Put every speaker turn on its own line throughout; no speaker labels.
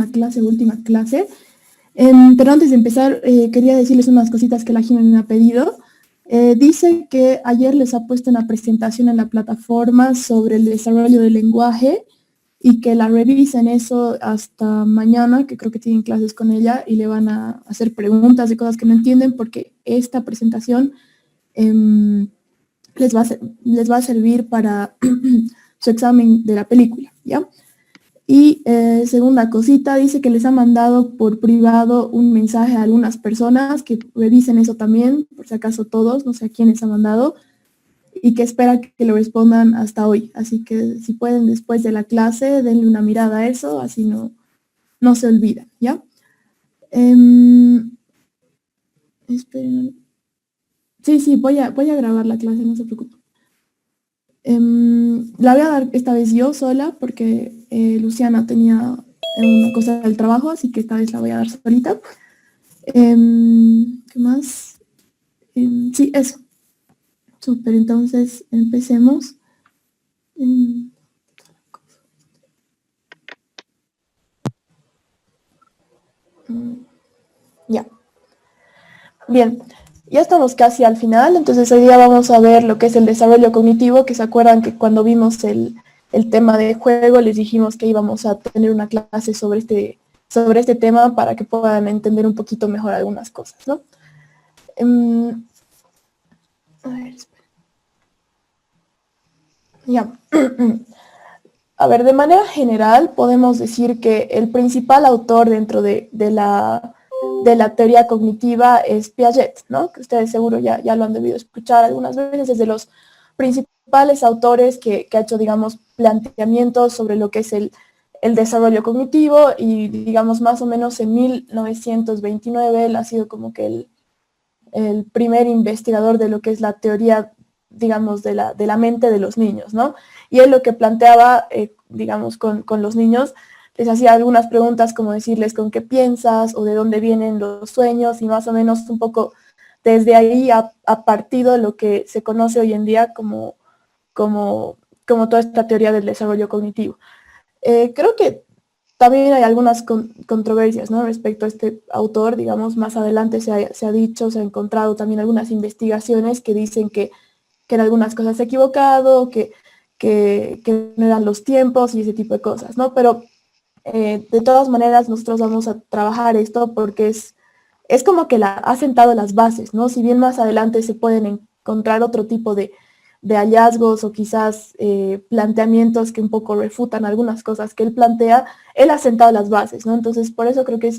penúltima clase, última clase. Pero antes de empezar, quería decirles unas cositas que la Jimena me ha pedido. Dice que ayer les ha puesto una presentación en la plataforma sobre el desarrollo del lenguaje y que la revisen eso hasta mañana, que creo que tienen clases con ella y le van a hacer preguntas de cosas que no entienden, porque esta presentación les va a servir para su examen de la película, ¿ya? Y segunda cosita, dice que les ha mandado por privado un mensaje a algunas personas que revisen eso también, por si acaso todos, no sé a quiénes ha mandado, y que espera que lo respondan hasta hoy. Así que si pueden después de la clase, denle una mirada a eso, así no se olvidan, ¿ya? Esperen. Sí, voy a grabar la clase, no se preocupen. La voy a dar esta vez yo sola porque Luciana tenía una cosa del trabajo, así que esta vez la voy a dar solita. ¿Qué más? Sí, eso. Súper, entonces empecemos. Ya. Bien, ya estamos casi al final, entonces hoy día vamos a ver lo que es el desarrollo cognitivo, que se acuerdan que cuando vimos el tema de juego les dijimos que íbamos a tener una clase sobre este tema para que puedan entender un poquito mejor algunas cosas, ¿no? A ver, espera. Ya. A ver, de manera general podemos decir que el principal autor dentro de la teoría cognitiva es Piaget, ¿no? Que ustedes seguro ya lo han debido escuchar algunas veces, es de los principales autores que ha hecho, digamos, planteamientos sobre lo que es el desarrollo cognitivo y, digamos, más o menos en 1929 él ha sido como que el primer investigador de lo que es la teoría, digamos, de la mente de los niños, ¿no? Y él lo que planteaba, digamos, con los niños, les hacía algunas preguntas como decirles con qué piensas o de dónde vienen los sueños y más o menos un poco desde ahí ha partido lo que se conoce hoy en día como toda esta teoría del desarrollo cognitivo. Creo que también hay algunas controversias, ¿no? Respecto a este autor, digamos, más adelante se ha dicho, se ha encontrado también algunas investigaciones que dicen que en algunas cosas se ha equivocado, que no eran los tiempos y ese tipo de cosas, ¿no? Pero de todas maneras nosotros vamos a trabajar esto porque es como que ha sentado las bases, ¿no? Si bien más adelante se pueden encontrar otro tipo de hallazgos o quizás planteamientos que un poco refutan algunas cosas que él plantea, él ha sentado las bases, ¿no? Entonces, por eso creo que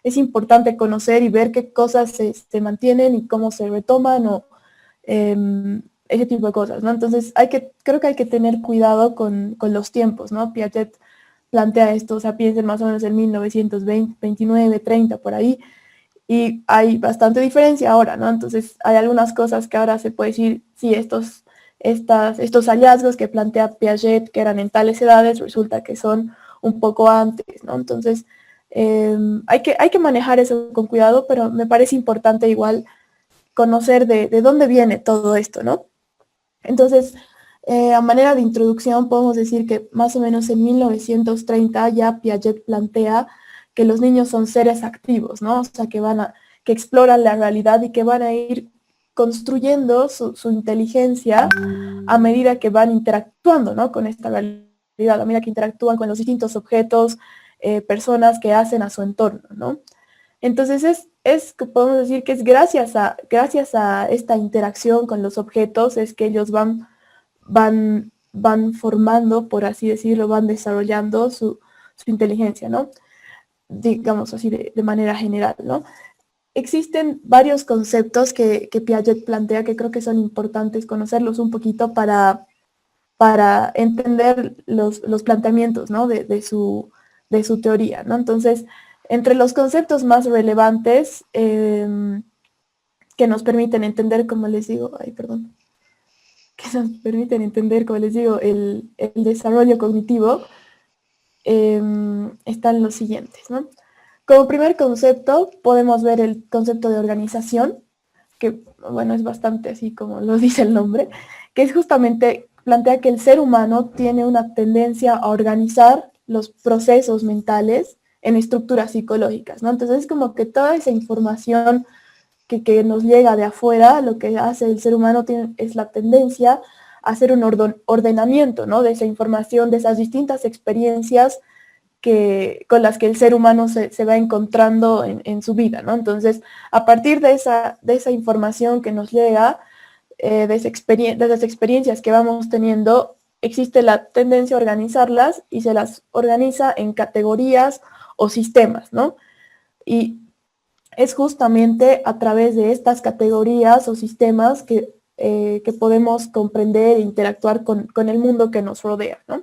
es importante conocer y ver qué cosas se mantienen y cómo se retoman o ese tipo de cosas, ¿no? Entonces, creo que hay que tener cuidado con los tiempos, ¿no? Piaget plantea esto, o sea, piensen más o menos en 1920, 29, 30, por ahí, y hay bastante diferencia ahora, ¿no? Entonces, hay algunas cosas que ahora se puede decir, sí, estos hallazgos que plantea Piaget, que eran en tales edades, resulta que son un poco antes, ¿no? Entonces, hay que manejar eso con cuidado, pero me parece importante igual conocer de dónde viene todo esto, ¿no? Entonces, a manera de introducción, podemos decir que más o menos en 1930 ya Piaget plantea que los niños son seres activos, ¿no? O sea, que exploran la realidad y que van a ir construyendo su inteligencia a medida que van interactuando, ¿no? Con esta realidad, a medida que interactúan con los distintos objetos, personas que hacen a su entorno, ¿no? Entonces podemos decir que es gracias a esta interacción con los objetos es que ellos van formando, por así decirlo, van desarrollando su inteligencia, ¿no? Digamos así de manera general, ¿no? Existen varios conceptos que Piaget plantea que creo que son importantes conocerlos un poquito para entender los planteamientos, ¿no? de su teoría, ¿no? Entonces, entre los conceptos más relevantes que nos permiten entender, como les digo, que nos permiten entender, como les digo, el desarrollo cognitivo, están los siguientes, ¿no? Como primer concepto, podemos ver el concepto de organización, que, bueno, es bastante así como lo dice el nombre, que es justamente, plantea que el ser humano tiene una tendencia a organizar los procesos mentales en estructuras psicológicas, ¿no? Entonces es como que toda esa información que nos llega de afuera, lo que hace el ser humano es la tendencia a hacer un ordenamiento, ¿no? De esa información, de esas distintas experiencias con las que el ser humano se va encontrando en su vida, ¿no? Entonces, a partir de esa información que nos llega, de esas experiencias que vamos teniendo, existe la tendencia a organizarlas y se las organiza en categorías o sistemas, ¿no? Y es justamente a través de estas categorías o sistemas que podemos comprender e interactuar con el mundo que nos rodea, ¿no?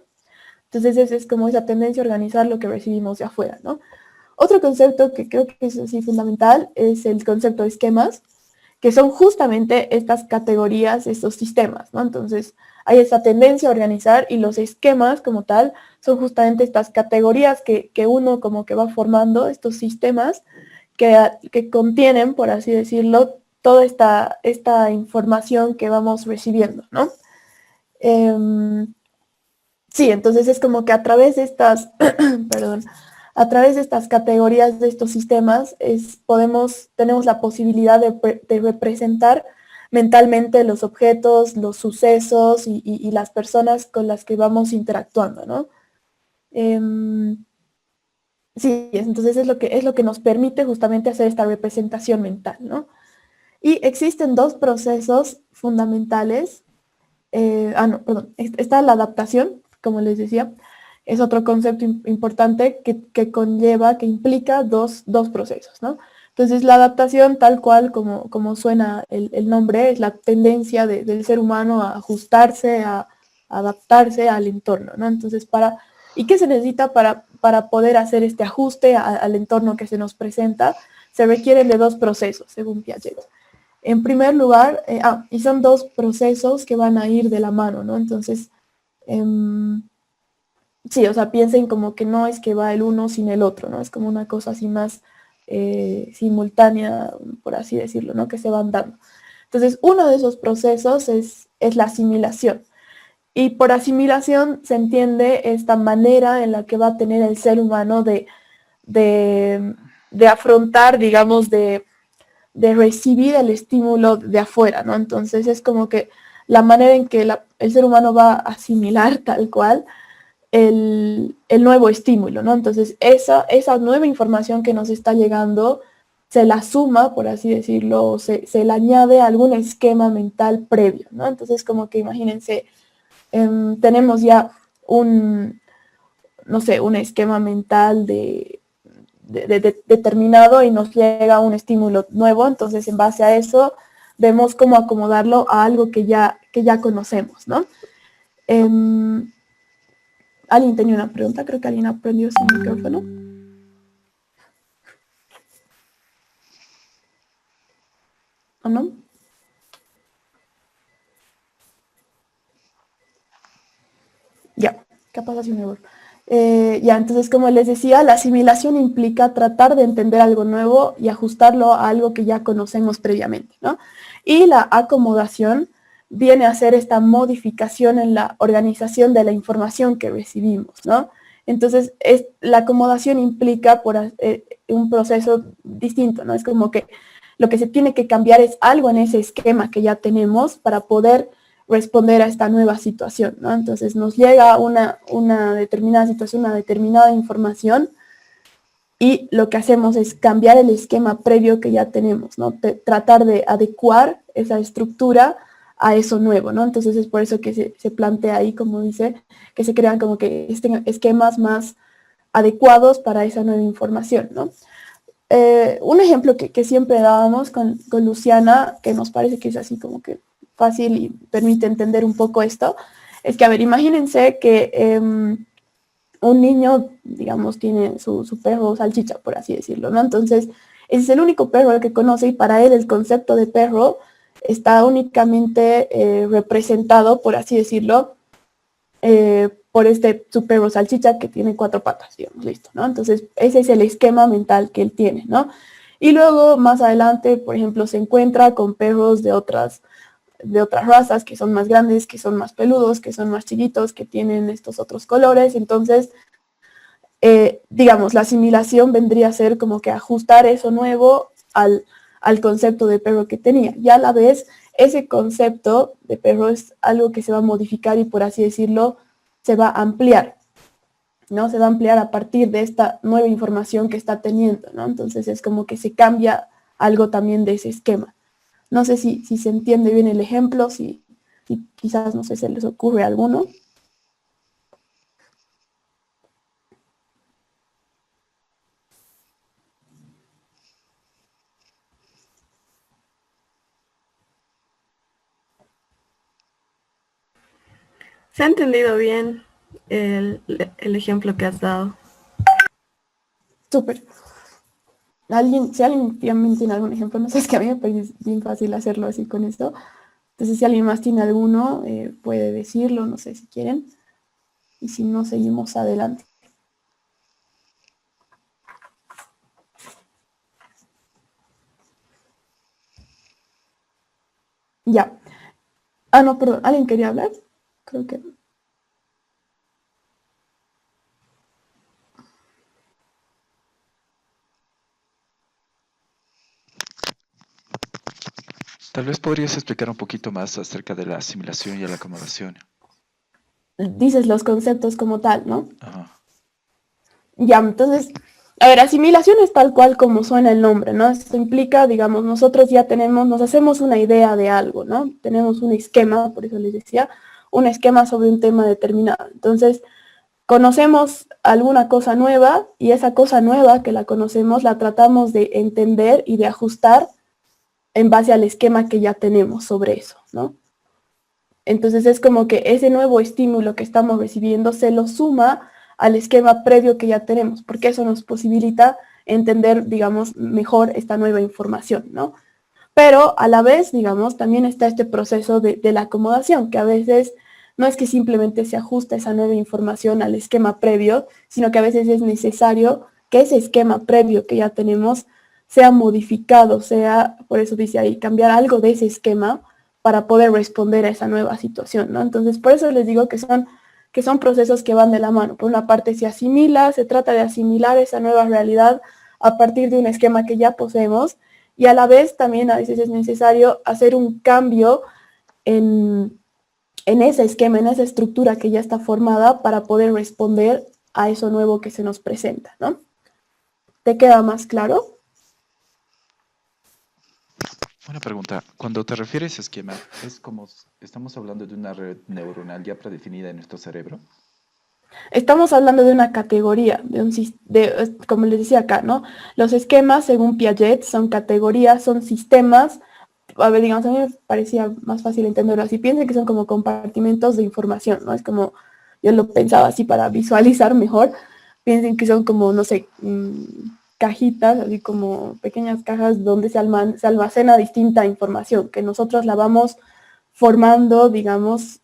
Entonces es como esa tendencia a organizar lo que recibimos de afuera, ¿no? Otro concepto que creo que es así fundamental es el concepto de esquemas, que son justamente estas categorías, estos sistemas, ¿no? Entonces hay esa tendencia a organizar y los esquemas como tal son justamente estas categorías que uno como que va formando, estos sistemas que contienen, por así decirlo, toda esta información que vamos recibiendo, ¿no? Sí, entonces es como que a través de estas, perdón, a través de estas categorías de estos sistemas tenemos la posibilidad de representar mentalmente los objetos, los sucesos y las personas con las que vamos interactuando, ¿no? Sí, entonces es lo que nos permite justamente hacer esta representación mental, ¿no? Y existen dos procesos fundamentales. No, perdón. Está la adaptación, como les decía, es otro concepto importante que conlleva, que implica dos procesos, ¿no? Entonces, la adaptación, tal cual como suena el nombre, es la tendencia del ser humano a ajustarse, a adaptarse al entorno, ¿no? Entonces, ¿y qué se necesita para poder hacer este ajuste al entorno que se nos presenta? Se requieren de dos procesos, según Piaget. En primer lugar, y son dos procesos que van a ir de la mano, ¿no? Entonces, sí, o sea, piensen como que no es que va el uno sin el otro, ¿no? Es como una cosa así más simultánea, por así decirlo, ¿no? Que se van dando. Entonces, uno de esos procesos es la asimilación. Y por asimilación se entiende esta manera en la que va a tener el ser humano de afrontar, digamos, de recibir el estímulo de afuera, ¿no? Entonces es como que la manera en que el ser humano va a asimilar tal cual el nuevo estímulo, ¿no? Entonces esa nueva información que nos está llegando se la suma, por así decirlo, se le añade algún esquema mental previo, ¿no? Entonces como que imagínense, tenemos ya no sé, un esquema mental determinado y nos llega un estímulo nuevo, entonces en base a eso vemos cómo acomodarlo a algo que ya conocemos, ¿no? Alguien tenía una pregunta, creo que alguien aprendió su micrófono. ¿O no? Ya, capaz así un error. Ya, entonces como les decía, la asimilación implica tratar de entender algo nuevo y ajustarlo a algo que ya conocemos previamente, ¿no? Y la acomodación viene a ser esta modificación en la organización de la información que recibimos, ¿no? Entonces, la acomodación implica un proceso distinto, ¿no? Es como que lo que se tiene que cambiar es algo en ese esquema que ya tenemos para poder responder a esta nueva situación, ¿no? Entonces nos llega una determinada situación, una determinada información y lo que hacemos es cambiar el esquema previo que ya tenemos, ¿no? Tratar de adecuar esa estructura a eso nuevo, ¿no? Entonces es por eso que se plantea ahí, como dice, que se crean como que esquemas más adecuados para esa nueva información, ¿no? Un ejemplo que siempre dábamos con Luciana, que nos parece que es así como que fácil y permite entender un poco esto, es que, a ver, imagínense que un niño, digamos, tiene su perro salchicha, por así decirlo, ¿no? Entonces, ese es el único perro al que conoce y para él el concepto de perro está únicamente representado, por así decirlo, por su perro salchicha que tiene 4 patas, digamos, listo, ¿no? Entonces, ese es el esquema mental que él tiene, ¿no? Y luego, más adelante, por ejemplo, se encuentra con perros de otras razas que son más grandes, que son más peludos, que son más chiquitos, que tienen estos otros colores. Entonces, digamos, la asimilación vendría a ser como que ajustar eso nuevo al concepto de perro que tenía. Y a la vez, ese concepto de perro es algo que se va a modificar y, por así decirlo, se va a ampliar, ¿no? Se va a ampliar a partir de esta nueva información que está teniendo, ¿no? Entonces es como que se cambia algo también de ese esquema. No sé si se entiende bien el ejemplo, si quizás, no sé, se les ocurre alguno.
Se ha entendido bien el ejemplo que has dado.
Súper. Si alguien también tiene algún ejemplo, no sé, es que a mí me parece bien fácil hacerlo así con esto. Entonces, si alguien más tiene alguno, puede decirlo, no sé si quieren. Y si no, seguimos adelante. Ya. Ah, no, perdón. ¿Alguien quería hablar? Creo que...
Tal vez podrías explicar un poquito más acerca de la asimilación y la acomodación.
Dices los conceptos como tal, ¿no?
Ajá.
Ya, entonces, a ver, asimilación es tal cual como suena el nombre, ¿no? Esto implica, digamos, nosotros ya tenemos, nos hacemos una idea de algo, ¿no? Tenemos un esquema, por eso les decía, un esquema sobre un tema determinado. Entonces, conocemos alguna cosa nueva y esa cosa nueva que la conocemos la tratamos de entender y de ajustar en base al esquema que ya tenemos sobre eso, ¿no? Entonces es como que ese nuevo estímulo que estamos recibiendo se lo suma al esquema previo que ya tenemos, porque eso nos posibilita entender, digamos, mejor esta nueva información, ¿no? Pero a la vez, digamos, también está este proceso de la acomodación, que a veces no es que simplemente se ajusta esa nueva información al esquema previo, sino que a veces es necesario que ese esquema previo que ya tenemos sea modificado, sea, por eso dice ahí, cambiar algo de ese esquema para poder responder a esa nueva situación, ¿no? Entonces, por eso les digo que son procesos que van de la mano. Por una parte se asimila, se trata de asimilar esa nueva realidad a partir de un esquema que ya poseemos, y a la vez también a veces es necesario hacer un cambio en, en ese esquema, en esa estructura que ya está formada para poder responder a eso nuevo que se nos presenta, ¿no? ¿Te queda más claro?
Una pregunta. Cuando te refieres a esquema, ¿es como estamos hablando de una red neuronal ya predefinida en nuestro cerebro?
Estamos hablando de una categoría, como les decía acá, ¿no? Los esquemas, según Piaget, son categorías, son sistemas. A ver, digamos, a mí me parecía más fácil entenderlo así. Piensen que son como compartimentos de información, ¿no? Es como, yo lo pensaba así para visualizar mejor. Piensen que son como, no sé, cajitas, así como pequeñas cajas donde se almacena distinta información, que nosotros la vamos formando, digamos,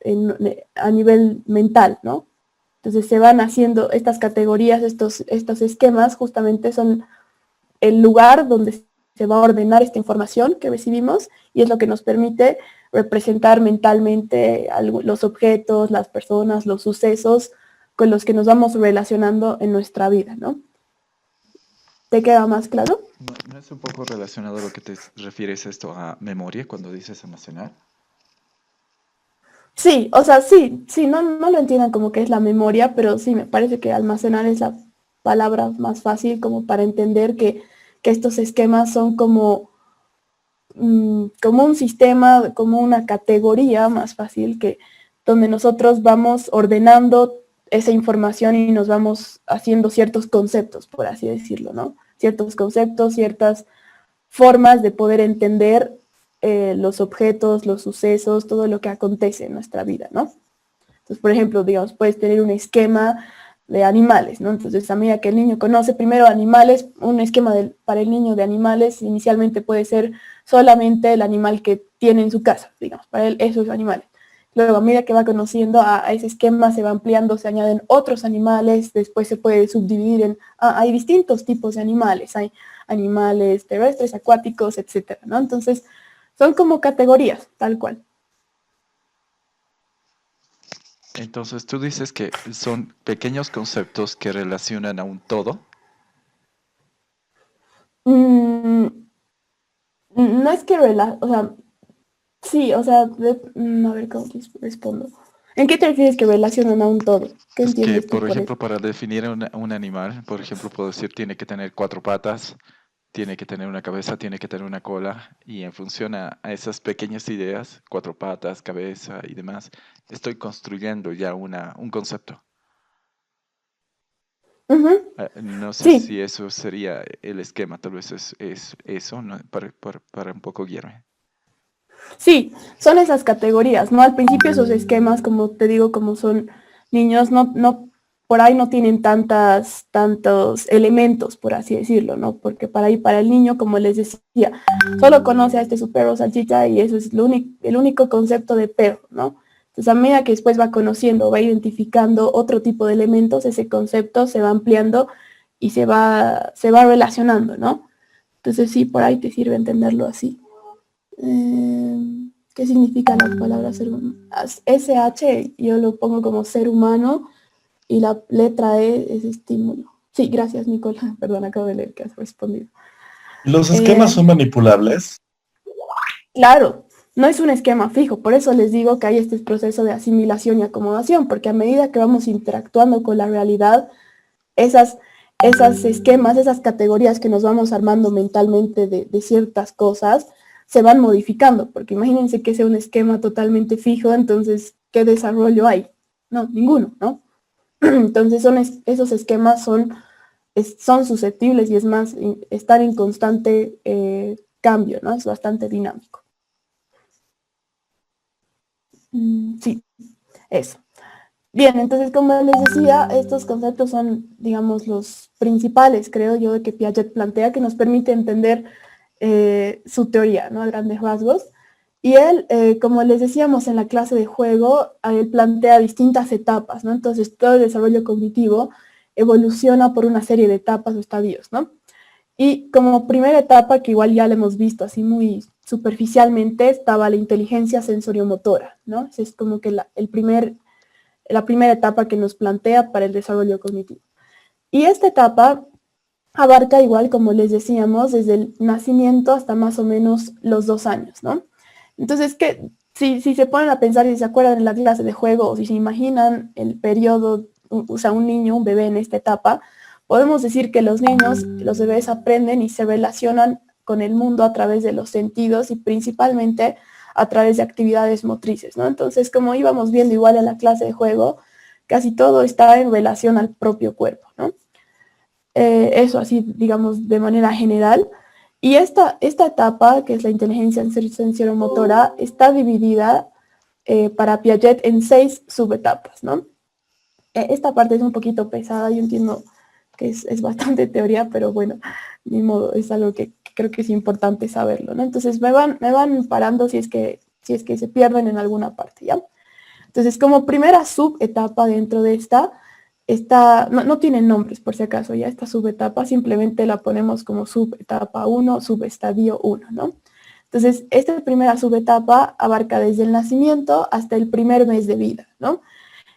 a nivel mental, ¿no? Entonces se van haciendo estas categorías, estos esquemas, justamente son el lugar donde se va a ordenar esta información que recibimos y es lo que nos permite representar mentalmente los objetos, las personas, los sucesos con los que nos vamos relacionando en nuestra vida, ¿no? ¿Te queda más claro?
¿No es un poco relacionado a lo que te refieres esto a memoria cuando dices almacenar?
Sí, o sea, sí, no lo entiendan como que es la memoria, pero sí, me parece que almacenar es la palabra más fácil como para entender que estos esquemas son como un sistema, como una categoría más fácil que donde nosotros vamos ordenando esa información y nos vamos haciendo ciertos conceptos, por así decirlo, ¿no? Ciertos conceptos, ciertas formas de poder entender los objetos, los sucesos, todo lo que acontece en nuestra vida, ¿no? Entonces, por ejemplo, digamos, puedes tener un esquema de animales, ¿no? Entonces, a medida que el niño conoce primero animales, un esquema para el niño de animales inicialmente puede ser solamente el animal que tiene en su casa, digamos, para él esos animales. Luego, a medida que va conociendo a ese esquema, se va ampliando, se añaden otros animales, después se puede subdividir hay distintos tipos de animales, hay animales terrestres, acuáticos, etcétera, ¿no? Entonces, son como categorías, tal cual.
Entonces tú dices que son pequeños conceptos que relacionan a un todo.
Mm, no es que, o sea, sí, o sea, a ver cómo te respondo. ¿En qué te refieres que relacionan a un todo? ¿Qué
Es que,
entiendes tú
por
por eso?
ejemplo, para definir a un animal, por ejemplo, puedo decir tiene que tener cuatro patas, tiene que tener una cabeza, tiene que tener una cola, y en función a esas pequeñas ideas, cuatro patas, cabeza y demás, estoy construyendo ya un concepto.
Ujú,
No sé
sí,
si eso sería el esquema, tal vez es eso, ¿no? Para un poco guiarme.
sí, son esas categorías, ¿no? Al principio esos esquemas, como te digo, como son niños, por ahí no tienen tantos elementos, por así decirlo, ¿no? Porque para ahí, para el niño, como les decía, solo conoce a este su perro salchicha y eso es el único concepto de perro, ¿no? Entonces, a medida que después va conociendo, va identificando otro tipo de elementos, ese concepto se va ampliando y se va relacionando, ¿no? Entonces, sí, por ahí te sirve entenderlo así. ¿Qué significa la palabra ser humano? SH, yo lo pongo como ser humano y la letra E es estímulo. Sí, gracias, Nicola. Perdón, acabo de leer que has respondido.
¿Los esquemas
Eh,
son manipulables?
claro, no es un esquema fijo, por eso les digo que hay este proceso de asimilación y acomodación, porque a medida que vamos interactuando con la realidad, esas, esas esquemas, esas categorías que nos vamos armando mentalmente de ciertas cosas, se van modificando, porque imagínense que sea un esquema totalmente fijo, entonces, ¿qué desarrollo hay? No, ninguno, ¿no? Entonces, esos esquemas son susceptibles y es más, están en constante cambio, ¿no? Es bastante dinámico. Sí, eso. Bien, entonces como les decía, estos conceptos son, digamos, los principales, creo yo, de que Piaget plantea, que nos permite entender su teoría, ¿no? A grandes rasgos. Y él, como les decíamos en la clase de juego, él plantea distintas etapas, ¿no? Entonces todo el desarrollo cognitivo evoluciona por una serie de etapas o estadios, ¿no? Y como primera etapa, que igual ya la hemos visto así muy superficialmente, estaba la inteligencia sensoriomotora, ¿no? Ese es como que la primera etapa que nos plantea para el desarrollo cognitivo. Y esta etapa abarca igual, como les decíamos, desde el nacimiento hasta más o menos los 2 años, ¿no? Entonces, si se ponen a pensar y se acuerdan en la clase de juego o si se imaginan el periodo, o sea, un niño, un bebé en esta etapa, podemos decir que los niños, los bebés aprenden y se relacionan con el mundo a través de los sentidos y principalmente a través de actividades motrices, ¿no? Entonces, como íbamos viendo igual en la clase de juego, casi todo está en relación al propio cuerpo, ¿no? Eso así, digamos, de manera general. Y esta etapa, que es la inteligencia sensoromotora, está dividida para Piaget en 6 subetapas, ¿no? Esta parte es un poquito pesada, yo entiendo que es bastante teoría, pero bueno, ni modo, es algo que creo que es importante saberlo, ¿no? Entonces me van parando si es que se pierden en alguna parte, ¿ya? Entonces, como primera subetapa dentro de no tienen nombres por si acaso, ya esta subetapa simplemente la ponemos como subetapa 1, subestadio 1, ¿no? Entonces, esta primera subetapa abarca desde el nacimiento hasta el primer mes de vida, ¿no?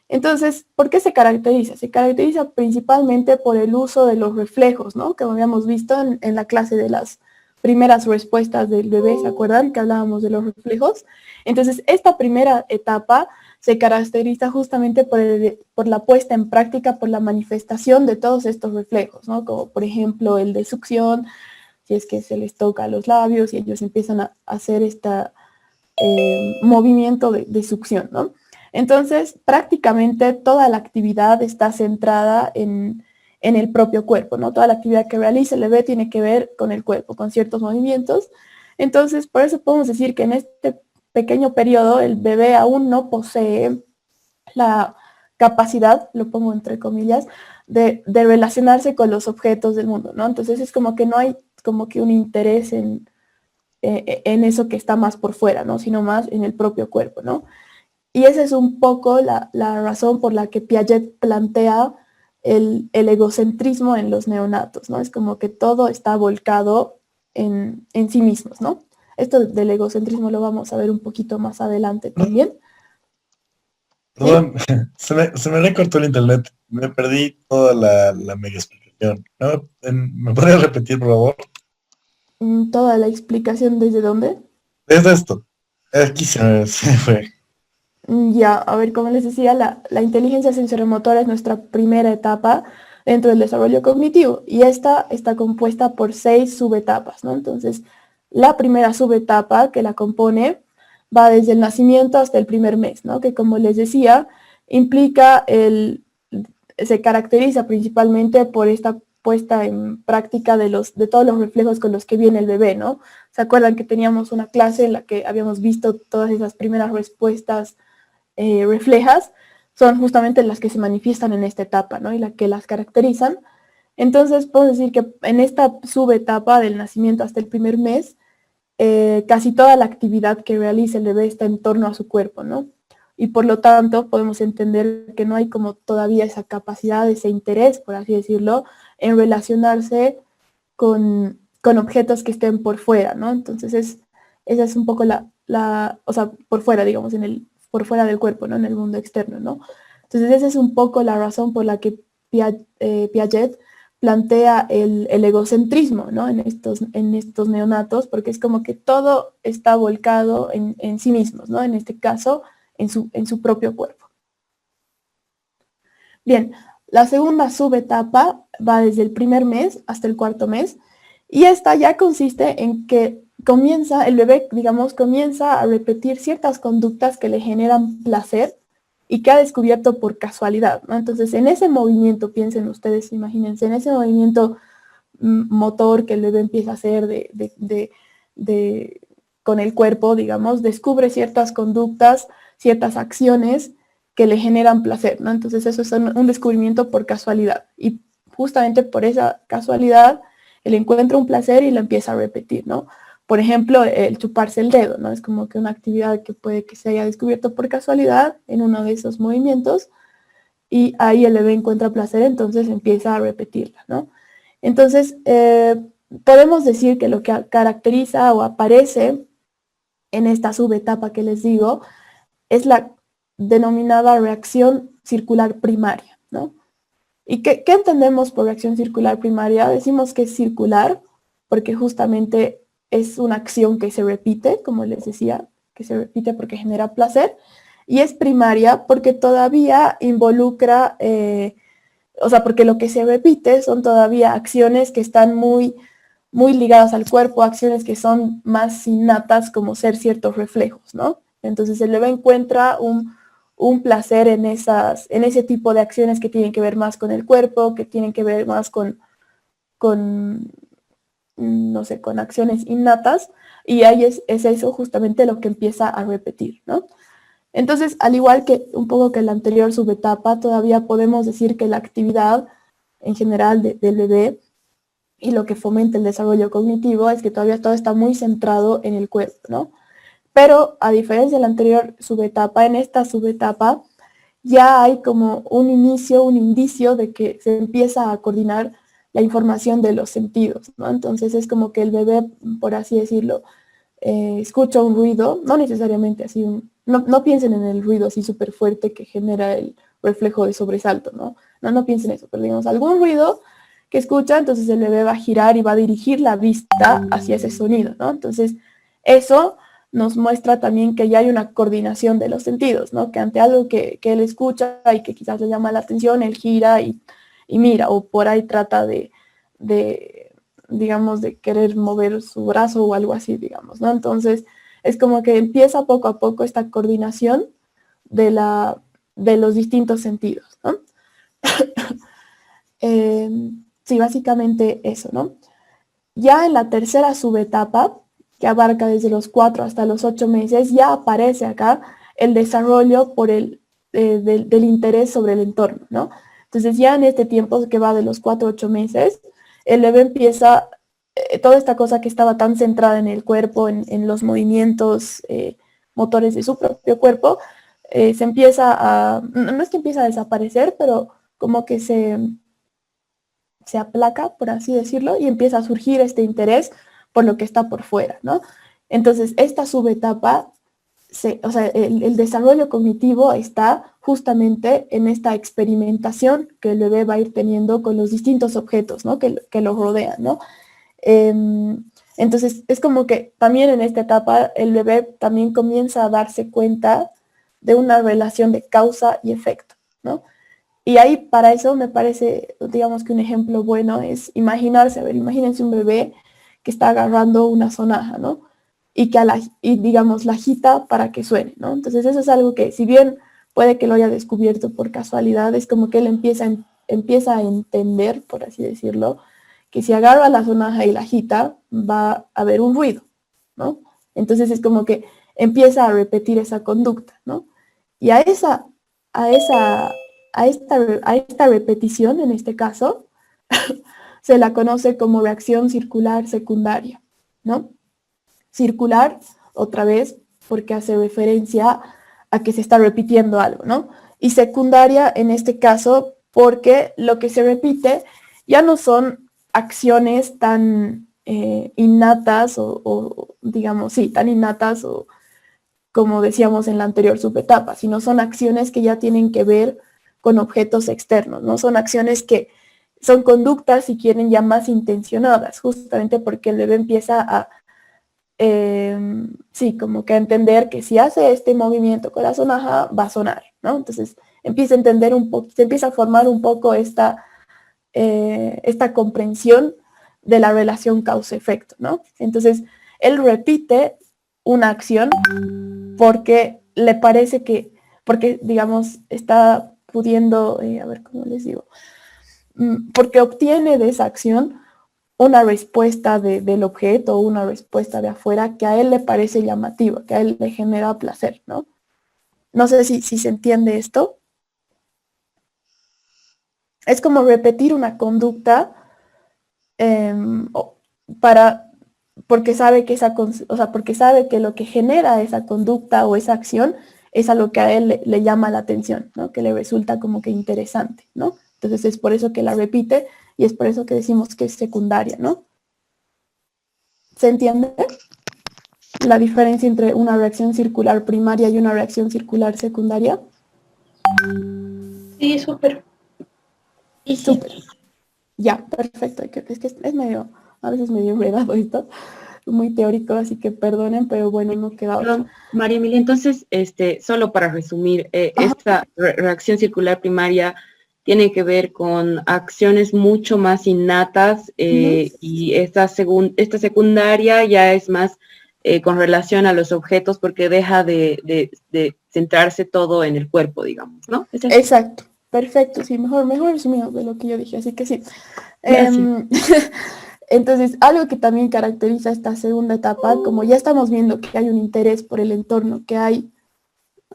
Entonces, ¿por qué se caracteriza? Se caracteriza principalmente por el uso de los reflejos, ¿no? Como habíamos visto en la clase de las primeras respuestas del bebé, ¿se acuerdan que hablábamos de los reflejos? Entonces, esta primera etapa se caracteriza justamente por la puesta en práctica, por la manifestación de todos estos reflejos, ¿no? Como por ejemplo el de succión, si es que se les toca los labios y ellos empiezan a hacer este movimiento de succión, ¿no? Entonces, prácticamente toda la actividad está centrada en el propio cuerpo, ¿no? Toda la actividad que realiza el bebé tiene que ver con el cuerpo, con ciertos movimientos. Entonces, por eso podemos decir que en este pequeño periodo el bebé aún no posee la capacidad, lo pongo entre comillas, de relacionarse con los objetos del mundo, ¿no? Entonces es como que no hay como que un interés en eso que está más por fuera, ¿no? Sino más en el propio cuerpo, ¿no? Y esa es un poco la razón por la que Piaget plantea el egocentrismo en los neonatos, ¿no? Es como que todo está volcado en sí mismos, ¿no? Esto del egocentrismo lo vamos a ver un poquito más adelante
No,
también. ¿sí?
Perdón, se me recortó el internet. Me perdí toda la mega explicación. ¿No? ¿Me podrías repetir, por favor?
Toda la explicación desde dónde.
Es esto. Aquí se me fue.
Ya, a ver, como les decía, la inteligencia sensorimotora es nuestra primera etapa dentro del desarrollo cognitivo y esta está compuesta por 6 subetapas, ¿no? Entonces, la primera subetapa que la compone va desde el nacimiento hasta el primer mes, ¿no? Que como les decía, implica se caracteriza principalmente por esta puesta en práctica de todos los reflejos con los que viene el bebé, ¿no? ¿Se acuerdan que teníamos una clase en la que habíamos visto todas esas primeras respuestas reflejas? Son justamente las que se manifiestan en esta etapa, ¿no? Y las que las caracterizan. Entonces, puedo decir que en esta subetapa del nacimiento hasta el primer mes, casi toda la actividad que realiza el bebé está en torno a su cuerpo, ¿no? Y por lo tanto, podemos entender que no hay como todavía esa capacidad, ese interés, por así decirlo, en relacionarse con objetos que estén por fuera, ¿no? Entonces, esa es un poco o sea, por fuera, digamos, por fuera del cuerpo, ¿no? En el mundo externo, ¿no? Entonces, esa es un poco la razón por la que Piaget plantea el egocentrismo, ¿no? En estos neonatos, porque es como que todo está volcado en sí mismos, ¿no? En este caso, en su propio cuerpo. Bien, la segunda subetapa va desde el primer mes hasta el cuarto mes y esta ya consiste en que el bebé, digamos, comienza a repetir ciertas conductas que le generan placer y que ha descubierto por casualidad, ¿no? Entonces, en ese movimiento, piensen ustedes, imagínense, en ese movimiento motor que el bebé empieza a hacer con el cuerpo, digamos, descubre ciertas conductas, ciertas acciones que le generan placer, ¿no? Entonces eso es un descubrimiento por casualidad y justamente por esa casualidad él encuentra un placer y lo empieza a repetir, ¿no? Por ejemplo, el chuparse el dedo, ¿no? Es como que una actividad que puede que se haya descubierto por casualidad en uno de esos movimientos y ahí el bebé encuentra placer, entonces empieza a repetirla, ¿no? Entonces, podemos decir que lo que caracteriza o aparece en esta subetapa que les digo es la denominada reacción circular primaria, ¿no? ¿Y qué entendemos por reacción circular primaria? Decimos que es circular porque justamente es una acción que se repite, como les decía, que se repite porque genera placer, y es primaria porque todavía involucra, o sea, porque lo que se repite son todavía acciones que están muy, muy ligadas al cuerpo, acciones que son más innatas como ser ciertos reflejos, ¿no? Entonces el bebé encuentra un placer en ese tipo de acciones que tienen que ver más con el cuerpo, que tienen que ver más con no sé, con acciones innatas, y ahí es eso justamente lo que empieza a repetir, ¿no? Entonces, al igual que un poco que la anterior subetapa, todavía podemos decir que la actividad en general del bebé y lo que fomenta el desarrollo cognitivo es que todavía todo está muy centrado en el cuerpo, ¿no? Pero a diferencia de la anterior subetapa, en esta subetapa ya hay como un inicio, un indicio de que se empieza a coordinar la información de los sentidos, ¿no? Entonces es como que el bebé, por así decirlo, escucha un ruido, no necesariamente así, no piensen en el ruido así súper fuerte que genera el reflejo de sobresalto, ¿no? No piensen eso, pero digamos algún ruido que escucha, entonces el bebé va a girar y va a dirigir la vista hacia ese sonido, ¿no? Entonces eso nos muestra también que ya hay una coordinación de los sentidos, ¿no? Que ante algo que él escucha y que quizás le llama la atención, él gira y mira, o por ahí trata digamos, de querer mover su brazo o algo así, digamos, ¿no? Entonces, es como que empieza poco a poco esta coordinación de los distintos sentidos, ¿no? Sí, básicamente eso, ¿no? Ya en la tercera subetapa, que abarca desde los 4 hasta los 8 meses, ya aparece acá el desarrollo del interés sobre el entorno, ¿no? Entonces ya en este tiempo que va de los 4 a 8 meses, el bebé empieza, toda esta cosa que estaba tan centrada en el cuerpo, en los movimientos motores de su propio cuerpo, se empieza no es que empieza a desaparecer, pero como que se aplaca, por así decirlo, y empieza a surgir este interés por lo que está por fuera, ¿no? Entonces, esta subetapa, o sea, el desarrollo cognitivo está justamente en esta experimentación que el bebé va a ir teniendo con los distintos objetos, ¿no? que lo rodean, ¿no? Entonces, es como que también en esta etapa el bebé también comienza a darse cuenta de una relación de causa y efecto, ¿no? Y ahí para eso me parece, digamos que un ejemplo bueno es imaginarse, a ver, imagínense un bebé que está agarrando una sonaja, ¿no? Y que digamos, la agita para que suene, ¿no? Entonces eso es algo que, si bien puede que lo haya descubierto por casualidad, es como que él empieza a entender, por así decirlo, que si agarra la sonaja y la agita, va a haber un ruido, ¿no? Entonces es como que empieza a repetir esa conducta, ¿no? Y a esta repetición, en este caso, se la conoce como reacción circular secundaria, ¿no? Circular, otra vez, porque hace referencia a que se está repitiendo algo, ¿no? Y secundaria, en este caso, porque lo que se repite ya no son acciones tan innatas o, digamos, sí, tan innatas o como decíamos en la anterior subetapa, sino son acciones que ya tienen que ver con objetos externos, ¿no? Son acciones que son conductas, si quieren, ya más intencionadas, justamente porque el bebé empieza a, sí, como que a entender que si hace este movimiento con la sonaja, va a sonar, ¿no? Entonces empieza a entender un poco, se empieza a formar un poco esta comprensión de la relación causa-efecto, ¿no? Entonces, él repite una acción porque le parece que, porque, digamos, está pudiendo, a ver cómo les digo, porque obtiene de esa acción una respuesta del objeto o una respuesta de afuera que a él le parece llamativa, que a él le genera placer, ¿no? No sé si se entiende esto. Es como repetir una conducta para, porque sabe que porque sabe que lo que genera esa conducta o esa acción es a lo que a él le llama la atención, ¿no? Que le resulta como que interesante, ¿no? Entonces es por eso que la repite y es por eso que decimos que es secundaria, ¿no? ¿Se entiende la diferencia entre una reacción circular primaria y una reacción circular secundaria?
Sí, súper. Y sí.
Súper. Ya, perfecto. Es que es medio, a veces medio enredado esto, muy teórico, así que perdonen, pero bueno, no queda otra.
Perdón, María Emilia, entonces, solo para resumir, esta reacción circular primaria tiene que ver con acciones mucho más innatas y esta secundaria ya es más con relación a los objetos porque deja de centrarse todo en el cuerpo, digamos, ¿no?
Exacto, perfecto, sí, mejor resumido de lo que yo dije, así que sí. Entonces, algo que también caracteriza esta segunda etapa, como ya estamos viendo que hay un interés por el entorno, que hay...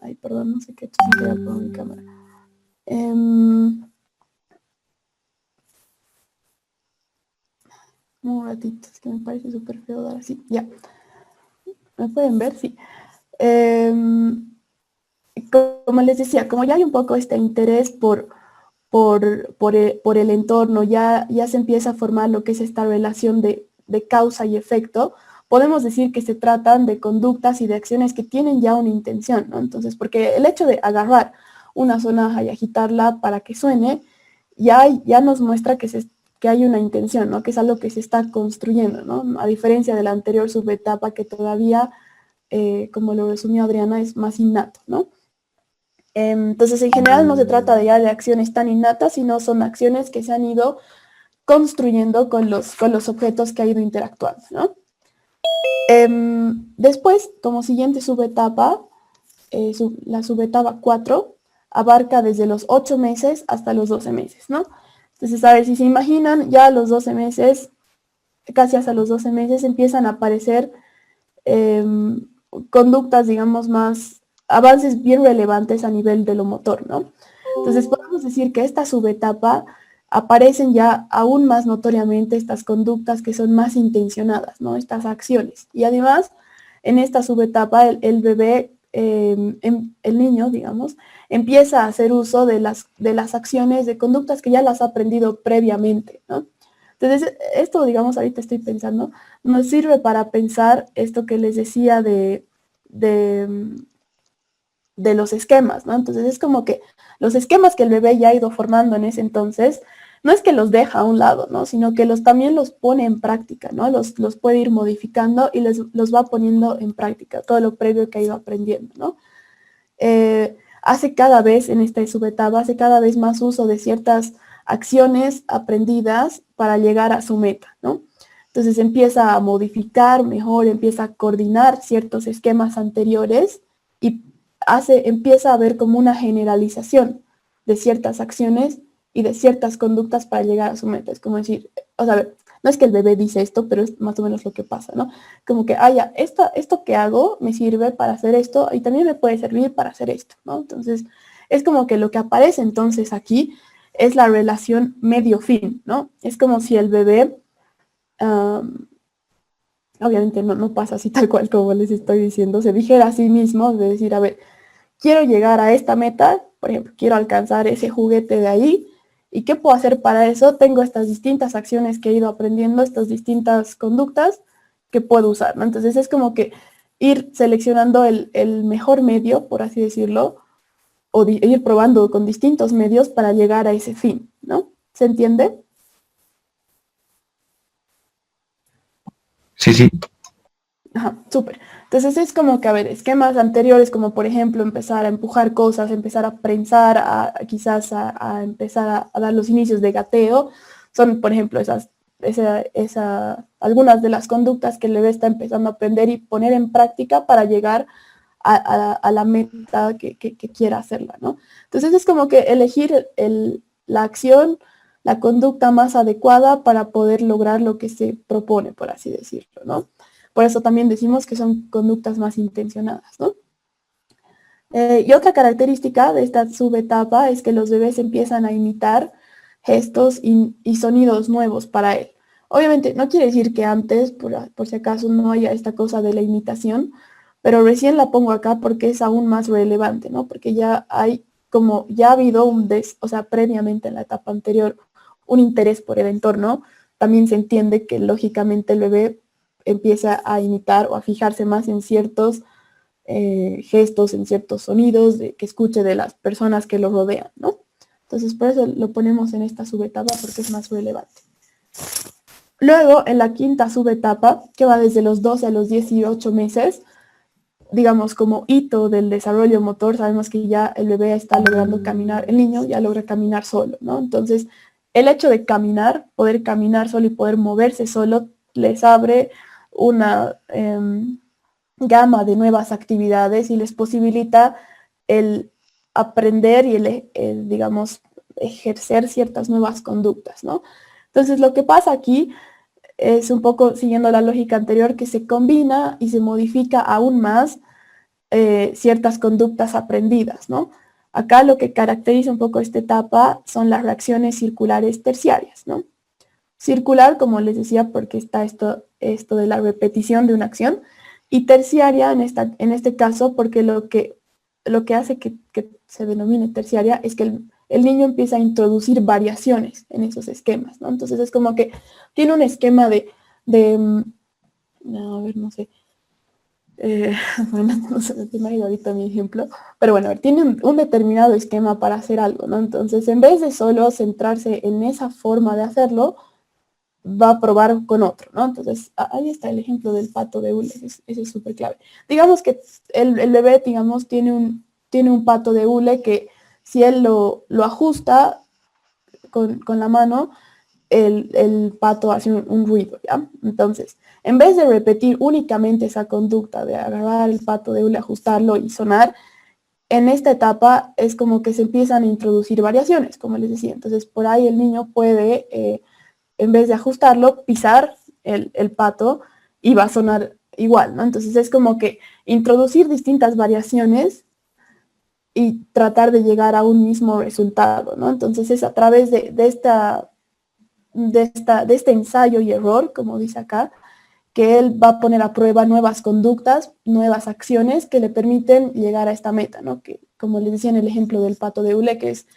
Ay, perdón, no sé qué he hecho sin querer con mi cámara. Un ratito, es que me parece súper feo dar así. Ya. ¿Me pueden ver? Sí. Como les decía, como ya hay un poco este interés por el entorno, ya se empieza a formar lo que es esta relación de causa y efecto, podemos decir que se tratan de conductas y de acciones que tienen ya una intención, ¿no? Entonces, porque el hecho de agarrar una sonaja y agitarla para que suene, ya nos muestra que hay una intención, ¿no? Que es algo que se está construyendo, ¿no? A diferencia de la anterior subetapa que todavía, como lo resumió Adriana, es más innato, ¿no? Entonces, en general no se trata de acciones tan innatas, sino son acciones que se han ido construyendo con los objetos que ha ido interactuando, ¿no? Después, como siguiente subetapa, la subetapa 4 abarca desde los 8 meses hasta los 12 meses, ¿no? Entonces, a ver, si se imaginan, ya a los 12 meses, casi hasta los 12 meses, empiezan a aparecer conductas, digamos, avances bien relevantes a nivel de lo motor, ¿no? Entonces podemos decir que esta subetapa aparecen ya aún más notoriamente estas conductas que son más intencionadas, ¿no? Estas acciones. Y además, en esta subetapa, el bebé, el niño, digamos, empieza a hacer uso de las acciones, de conductas que ya las ha aprendido previamente, ¿no? Entonces, esto, digamos, ahorita estoy pensando, nos sirve para pensar esto que les decía de de los esquemas, ¿no? Entonces es como que los esquemas que el bebé ya ha ido formando en ese entonces, no es que los deja a un lado, ¿no? Sino que también los pone en práctica, ¿no? Los puede ir modificando y los va poniendo en práctica, todo lo previo que ha ido aprendiendo, ¿no? Hace cada vez, en esta subetapa, hace cada vez más uso de ciertas acciones aprendidas para llegar a su meta, ¿no? Entonces empieza a modificar mejor, empieza a coordinar ciertos esquemas anteriores y empieza a ver como una generalización de ciertas acciones y de ciertas conductas para llegar a su meta. Es como decir, o sea, no es que el bebé dice esto, pero es más o menos lo que pasa, ¿no? Como que, ya, esto que hago me sirve para hacer esto y también me puede servir para hacer esto, ¿no? Entonces, es como que lo que aparece entonces aquí es la relación medio-fin, ¿no? Es como si el bebé, obviamente no pasa así tal cual como les estoy diciendo, se dijera a sí mismo de decir, a ver, quiero llegar a esta meta, por ejemplo, quiero alcanzar ese juguete de ahí, ¿y qué puedo hacer para eso? Tengo estas distintas acciones que he ido aprendiendo, estas distintas conductas que puedo usar, ¿no? Entonces es como que ir seleccionando el mejor medio, por así decirlo, o ir probando con distintos medios para llegar a ese fin, ¿no? ¿Se entiende?
Sí, sí.
Ajá, súper. Entonces es como que, a ver, esquemas anteriores, como por ejemplo empezar a empujar cosas, empezar a prensar, quizás a empezar a dar los inicios de gateo, son por ejemplo algunas de las conductas que el bebé está empezando a aprender y poner en práctica para llegar a la meta que quiera hacerla, ¿no? Entonces es como que elegir la acción, la conducta más adecuada para poder lograr lo que se propone, por así decirlo, ¿no? Por eso también decimos que son conductas más intencionadas, ¿no? Y otra característica de esta subetapa es que los bebés empiezan a imitar gestos y sonidos nuevos para él. Obviamente, no quiere decir que antes, por si acaso, no haya esta cosa de la imitación, pero recién la pongo acá porque es aún más relevante, ¿no? Porque ya ya ha habido o sea, previamente en la etapa anterior, un interés por el entorno, también se entiende que lógicamente el bebé empieza a imitar o a fijarse más en ciertos gestos, en ciertos sonidos que escuche de las personas que lo rodean, ¿no? Entonces, por eso lo ponemos en esta subetapa porque es más relevante. Luego, en la quinta subetapa, que va desde los 12 a los 18 meses, digamos como hito del desarrollo motor, sabemos que ya el bebé está logrando caminar, el niño ya logra caminar solo, ¿no? Entonces, el hecho de caminar, poder caminar solo y poder moverse solo, les abre una gama de nuevas actividades y les posibilita el aprender y digamos, ejercer ciertas nuevas conductas, ¿no? Entonces, lo que pasa aquí es un poco siguiendo la lógica anterior, que se combina y se modifica aún más ciertas conductas aprendidas, ¿no? Acá lo que caracteriza un poco esta etapa son las reacciones circulares terciarias, ¿no? Circular, como les decía, porque está esto de la repetición de una acción, y terciaria en este caso, porque lo que hace que se denomine terciaria es que el niño empieza a introducir variaciones en esos esquemas, ¿no? Entonces es como que tiene un esquema a ver, no sé, bueno, no sé, me ha ido ahorita mi ejemplo, pero bueno, a ver, tiene un determinado esquema para hacer algo, ¿no? Entonces, en vez de solo centrarse en esa forma de hacerlo, va a probar con otro, ¿no? Entonces, ahí está el ejemplo del pato de hule, ese es súper clave. Digamos que el bebé, digamos, tiene un pato de hule que si él lo ajusta con la mano, el pato hace un ruido, ¿ya? Entonces, en vez de repetir únicamente esa conducta de agarrar el pato de hule, ajustarlo y sonar, en esta etapa es como que se empiezan a introducir variaciones, como les decía. Entonces, por ahí el niño puede, en vez de ajustarlo, pisar el pato y va a sonar igual, ¿no? Entonces, es como que introducir distintas variaciones y tratar de llegar a un mismo resultado, ¿no? Entonces, es a través de este ensayo y error, como dice acá, que él va a poner a prueba nuevas conductas, nuevas acciones que le permiten llegar a esta meta, ¿no? Que, como les decía en el ejemplo del pato de hule, que es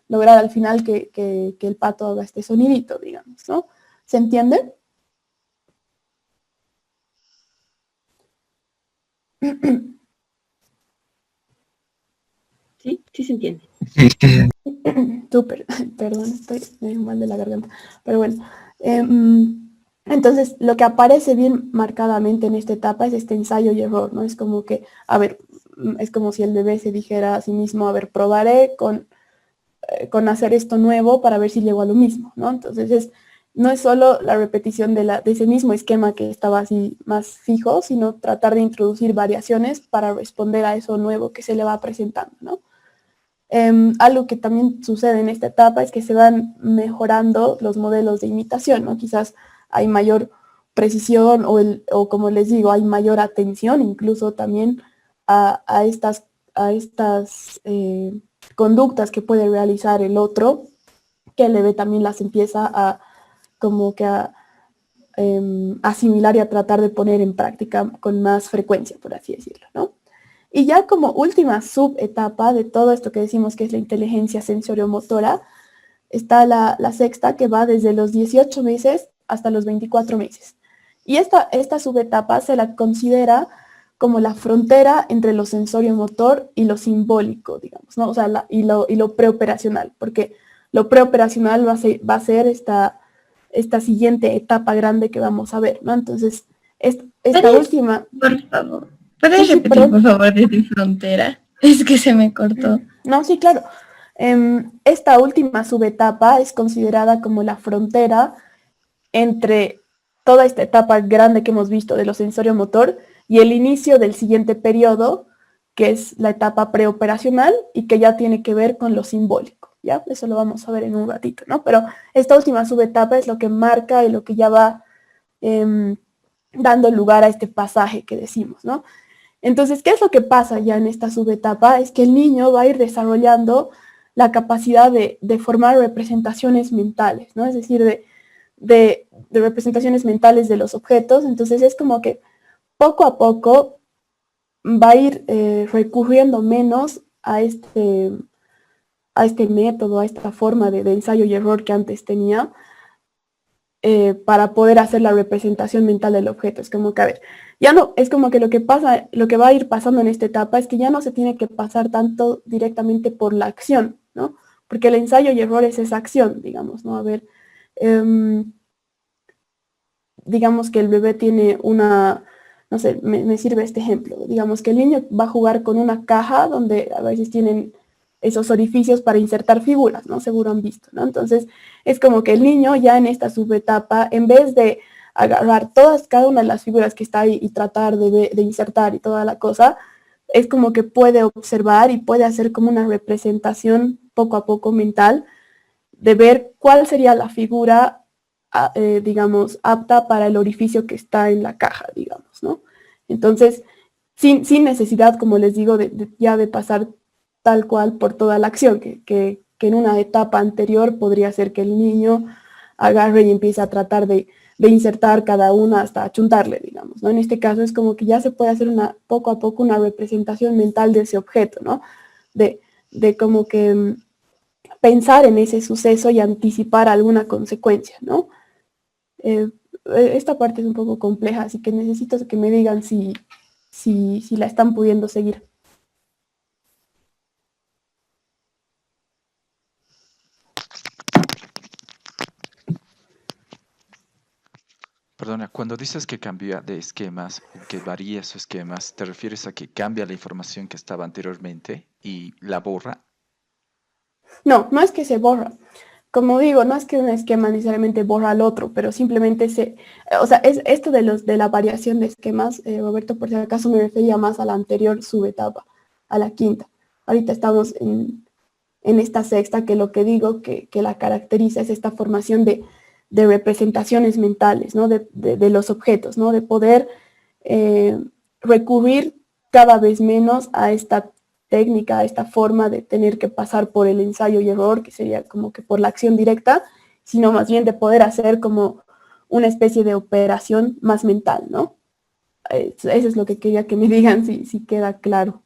lograr al final que el pato haga este sonidito, digamos, ¿no? ¿Se entiende?
Sí se entiende.
Súper, perdón, estoy medio mal de la garganta, pero bueno. Entonces, lo que aparece bien marcadamente en esta etapa es este ensayo y error, ¿no? Es como que, a ver, es como si el bebé se dijera a sí mismo, a ver, probaré con hacer esto nuevo para ver si llego a lo mismo, ¿no? Entonces, no es solo la repetición de ese mismo esquema que estaba así más fijo, sino tratar de introducir variaciones para responder a eso nuevo que se le va presentando, ¿no? Algo que también sucede en esta etapa es que se van mejorando los modelos de imitación, ¿no? Quizás hay mayor precisión o como les digo, hay mayor atención incluso también a estas conductas que puede realizar el otro, que el bebé también las empieza a como que a asimilar y a tratar de poner en práctica con más frecuencia, por así decirlo, ¿no? Y ya como última subetapa de todo esto que decimos que es la inteligencia sensoriomotora, está la sexta, que va desde los 18 meses hasta los 24 meses. Y esta subetapa se la considera como la frontera entre lo sensoriomotor y lo simbólico, digamos, ¿no? O sea, y lo preoperacional, porque lo preoperacional va a ser esta siguiente etapa grande que vamos a ver, ¿no? Entonces, esta
¿Puedes,
última...
por favor,
Sí,
puedes
sí,
repetir,
perdón.
por favor, desde frontera? Es que se me cortó.
No, sí, claro. Esta última subetapa es considerada como la frontera entre toda esta etapa grande que hemos visto de lo sensorio motor y el inicio del siguiente periodo, que es la etapa preoperacional y que ya tiene que ver con lo simbólico, ¿ya? Eso lo vamos a ver en un ratito, ¿no? Pero esta última subetapa es lo que marca y lo que ya va dando lugar a este pasaje que decimos, ¿no? Entonces, ¿qué es lo que pasa ya en esta subetapa? Es que el niño va a ir desarrollando la capacidad de formar representaciones mentales, ¿no? Es decir, de representaciones mentales de los objetos. Entonces, es como que poco a poco va a ir recurriendo menos a este método, a esta forma de ensayo y error que antes tenía, para poder hacer la representación mental del objeto. Es como que, a ver, ya no, es como que lo que pasa, lo que va a ir pasando en esta etapa es que ya no se tiene que pasar tanto directamente por la acción, ¿no? Porque el ensayo y error es esa acción, digamos, ¿no? A ver, digamos que el bebé tiene no sé, me sirve este ejemplo. Digamos que el niño va a jugar con una caja donde a veces tienen esos orificios para insertar figuras, ¿no? Seguro han visto, ¿no? Entonces, es como que el niño ya en esta subetapa, en vez de agarrar cada una de las figuras que está ahí y tratar de insertar y toda la cosa, es como que puede observar y puede hacer como una representación poco a poco mental de ver cuál sería la figura, digamos, apta para el orificio que está en la caja, digamos, ¿no? Entonces, sin necesidad, como les digo, ya de pasar tal cual por toda la acción, que en una etapa anterior podría ser que el niño agarre y empiece a tratar de insertar cada una hasta achuntarle, digamos, ¿no? En este caso es como que ya se puede hacer poco a poco una representación mental de ese objeto, ¿no? De como que pensar en ese suceso y anticipar alguna consecuencia, ¿no? Eh, esta parte es un poco compleja, así que necesito que me digan si la están pudiendo seguir.
Perdona, cuando dices que cambia de esquemas, que varía sus esquemas, ¿te refieres a que cambia la información que estaba anteriormente y la borra?
No, no es que se borra. Como digo, no es que un esquema necesariamente borra al otro, pero simplemente o sea, es esto de la variación de esquemas, Roberto, por si acaso me refería más a la anterior subetapa, a la quinta. Ahorita estamos en esta sexta, que lo que digo que la caracteriza es esta formación de representaciones mentales, ¿no? De los objetos, ¿no? De poder recurrir cada vez menos a esta técnica, a esta forma de tener que pasar por el ensayo y error, que sería como que por la acción directa, sino más bien de poder hacer como una especie de operación más mental, ¿no? Eso es lo que quería que me digan si queda claro.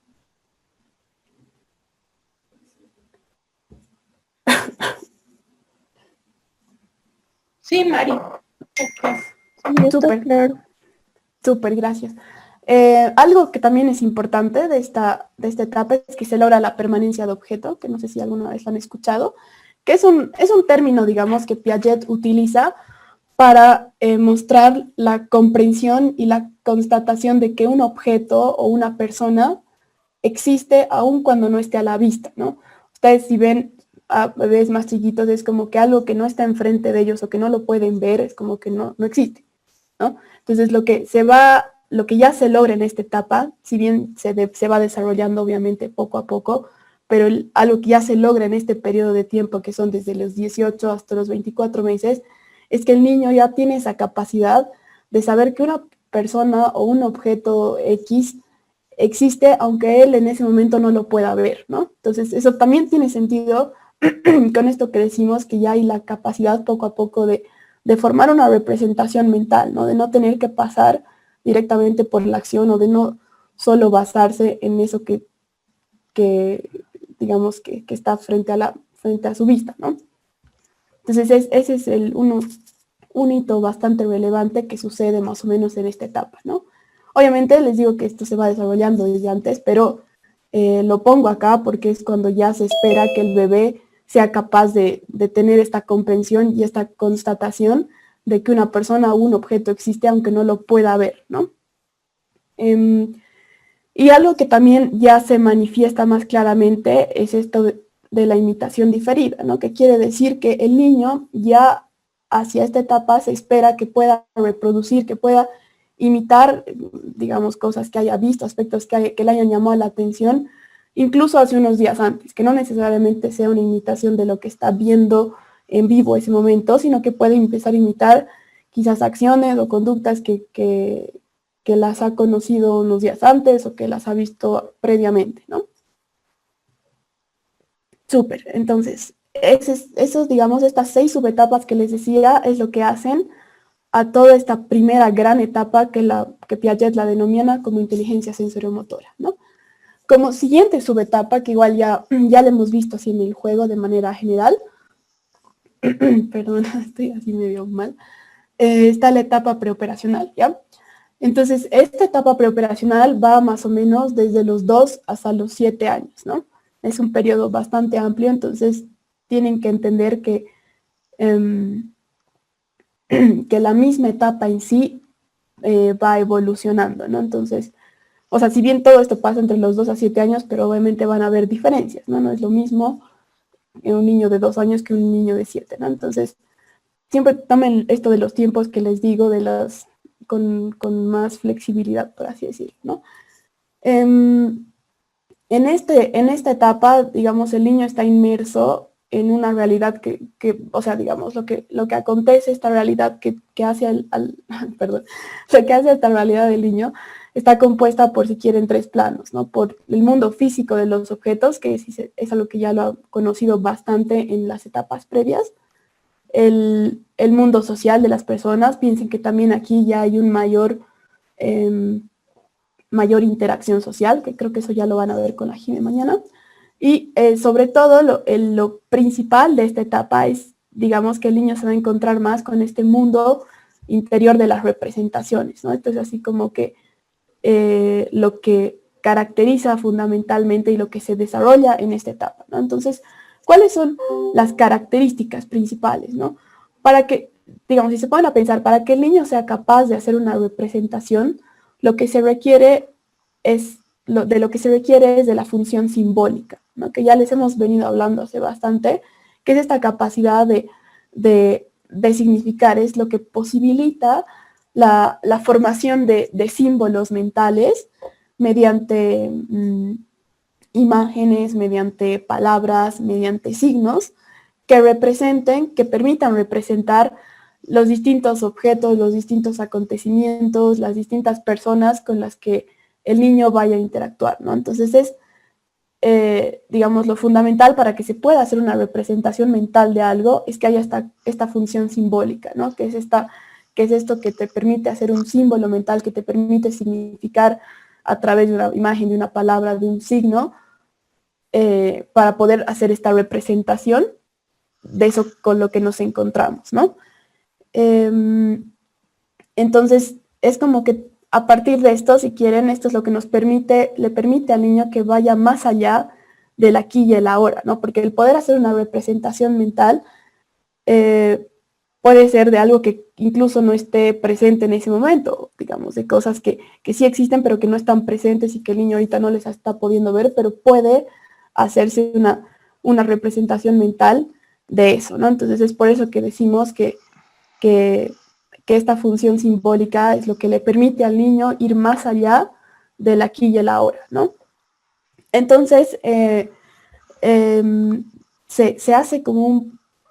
Sí, Mari. Ok. Sí, está
Súper,
claro.
súper, gracias. Algo que también es importante de esta etapa es que se logra la permanencia de objeto, que no sé si alguna vez lo han escuchado, que es un término, digamos, que Piaget utiliza para mostrar la comprensión y la constatación de que un objeto o una persona existe aun cuando no esté a la vista, ¿no? Ustedes si ven a bebés más chiquitos es como que algo que no está enfrente de ellos o que no lo pueden ver es como que no existe, ¿no? Entonces lo que ya se logra en esta etapa, si bien se va desarrollando obviamente poco a poco, pero algo que ya se logra en este periodo de tiempo, que son desde los 18 hasta los 24 meses, es que el niño ya tiene esa capacidad de saber que una persona o un objeto X existe, aunque él en ese momento no lo pueda ver, ¿no? Entonces, eso también tiene sentido con esto que decimos, que ya hay la capacidad poco a poco de formar una representación mental, ¿no? De no tener que pasar directamente por la acción o de no solo basarse en eso que digamos, que está frente a su vista, ¿no? Entonces, ese es un hito bastante relevante que sucede más o menos en esta etapa, ¿no? Obviamente les digo que esto se va desarrollando desde antes, pero lo pongo acá porque es cuando ya se espera que el bebé sea capaz de tener esta comprensión y esta constatación de que una persona o un objeto existe aunque no lo pueda ver, ¿no? Y algo que también ya se manifiesta más claramente es esto de la imitación diferida, ¿no? Que quiere decir que el niño ya hacia esta etapa se espera que pueda reproducir, que pueda imitar, digamos, cosas que haya visto, aspectos que le hayan llamado la atención, incluso hace unos días antes, que no necesariamente sea una imitación de lo que está viendo en vivo ese momento, sino que puede empezar a imitar quizás acciones o conductas que las ha conocido unos días antes o que las ha visto previamente, ¿no? Súper, entonces, esos, digamos, estas 6 subetapas que les decía es lo que hacen a toda esta primera gran etapa que Piaget la denomina como inteligencia sensoriomotora, ¿no? Como siguiente subetapa, que igual ya la hemos visto así en el juego de manera general, perdón, estoy así medio mal, está la etapa preoperacional, ¿ya? Entonces, esta etapa preoperacional va más o menos desde los 2 hasta los 7 años, ¿no? Es un periodo bastante amplio, entonces tienen que entender que la misma etapa en sí va evolucionando, ¿no? Entonces, o sea, si bien todo esto pasa entre los 2 a 7 años, pero obviamente van a haber diferencias, ¿no? No es lo mismo un niño de 2 años que un niño de 7, ¿no? Entonces, siempre tomen esto de los tiempos que les digo, con más flexibilidad, por así decirlo, ¿no? En esta etapa, digamos, el niño está inmerso en una realidad o sea, digamos, lo que acontece, esta realidad que hace perdón, lo que hace esta realidad del niño está compuesta por, si quieren, 3 planos, ¿no? Por el mundo físico de los objetos, que es algo que ya lo ha conocido bastante en las etapas previas, el mundo social de las personas. Piensen que también aquí ya hay un mayor interacción social, que creo que eso ya lo van a ver con la Jime mañana. Y sobre todo lo principal de esta etapa es, digamos, que el niño se va a encontrar más con este mundo interior de las representaciones, ¿no? Esto es así como que lo que caracteriza fundamentalmente y lo que se desarrolla en esta etapa, ¿no? Entonces, ¿cuáles son las características principales, ¿no? Para que, digamos, si se ponen a pensar, para que el niño sea capaz de hacer una representación, lo que se requiere es de la función simbólica, ¿no? Que ya les hemos venido hablando hace bastante, que es esta capacidad de significar, es lo que posibilita la formación de símbolos mentales mediante imágenes, mediante palabras, mediante signos que permitan representar los distintos objetos, los distintos acontecimientos, las distintas personas con las que el niño vaya a interactuar, ¿no? Entonces es, digamos, lo fundamental para que se pueda hacer una representación mental de algo es que haya esta función simbólica, ¿no? Que es esto que te permite hacer un símbolo mental, que te permite significar a través de una imagen, de una palabra, de un signo, para poder hacer esta representación de eso con lo que nos encontramos, ¿no? Entonces, es como que a partir de esto, si quieren, esto es lo que le permite al niño que vaya más allá del aquí y el ahora, ¿no? Porque el poder hacer una representación mental puede ser de algo que incluso no esté presente en ese momento, digamos, de cosas que sí existen, pero que no están presentes y que el niño ahorita no les está pudiendo ver, pero puede hacerse una representación mental de eso, ¿no? Entonces es por eso que decimos que esta función simbólica es lo que le permite al niño ir más allá del aquí y el ahora, ¿no? Entonces, se hace como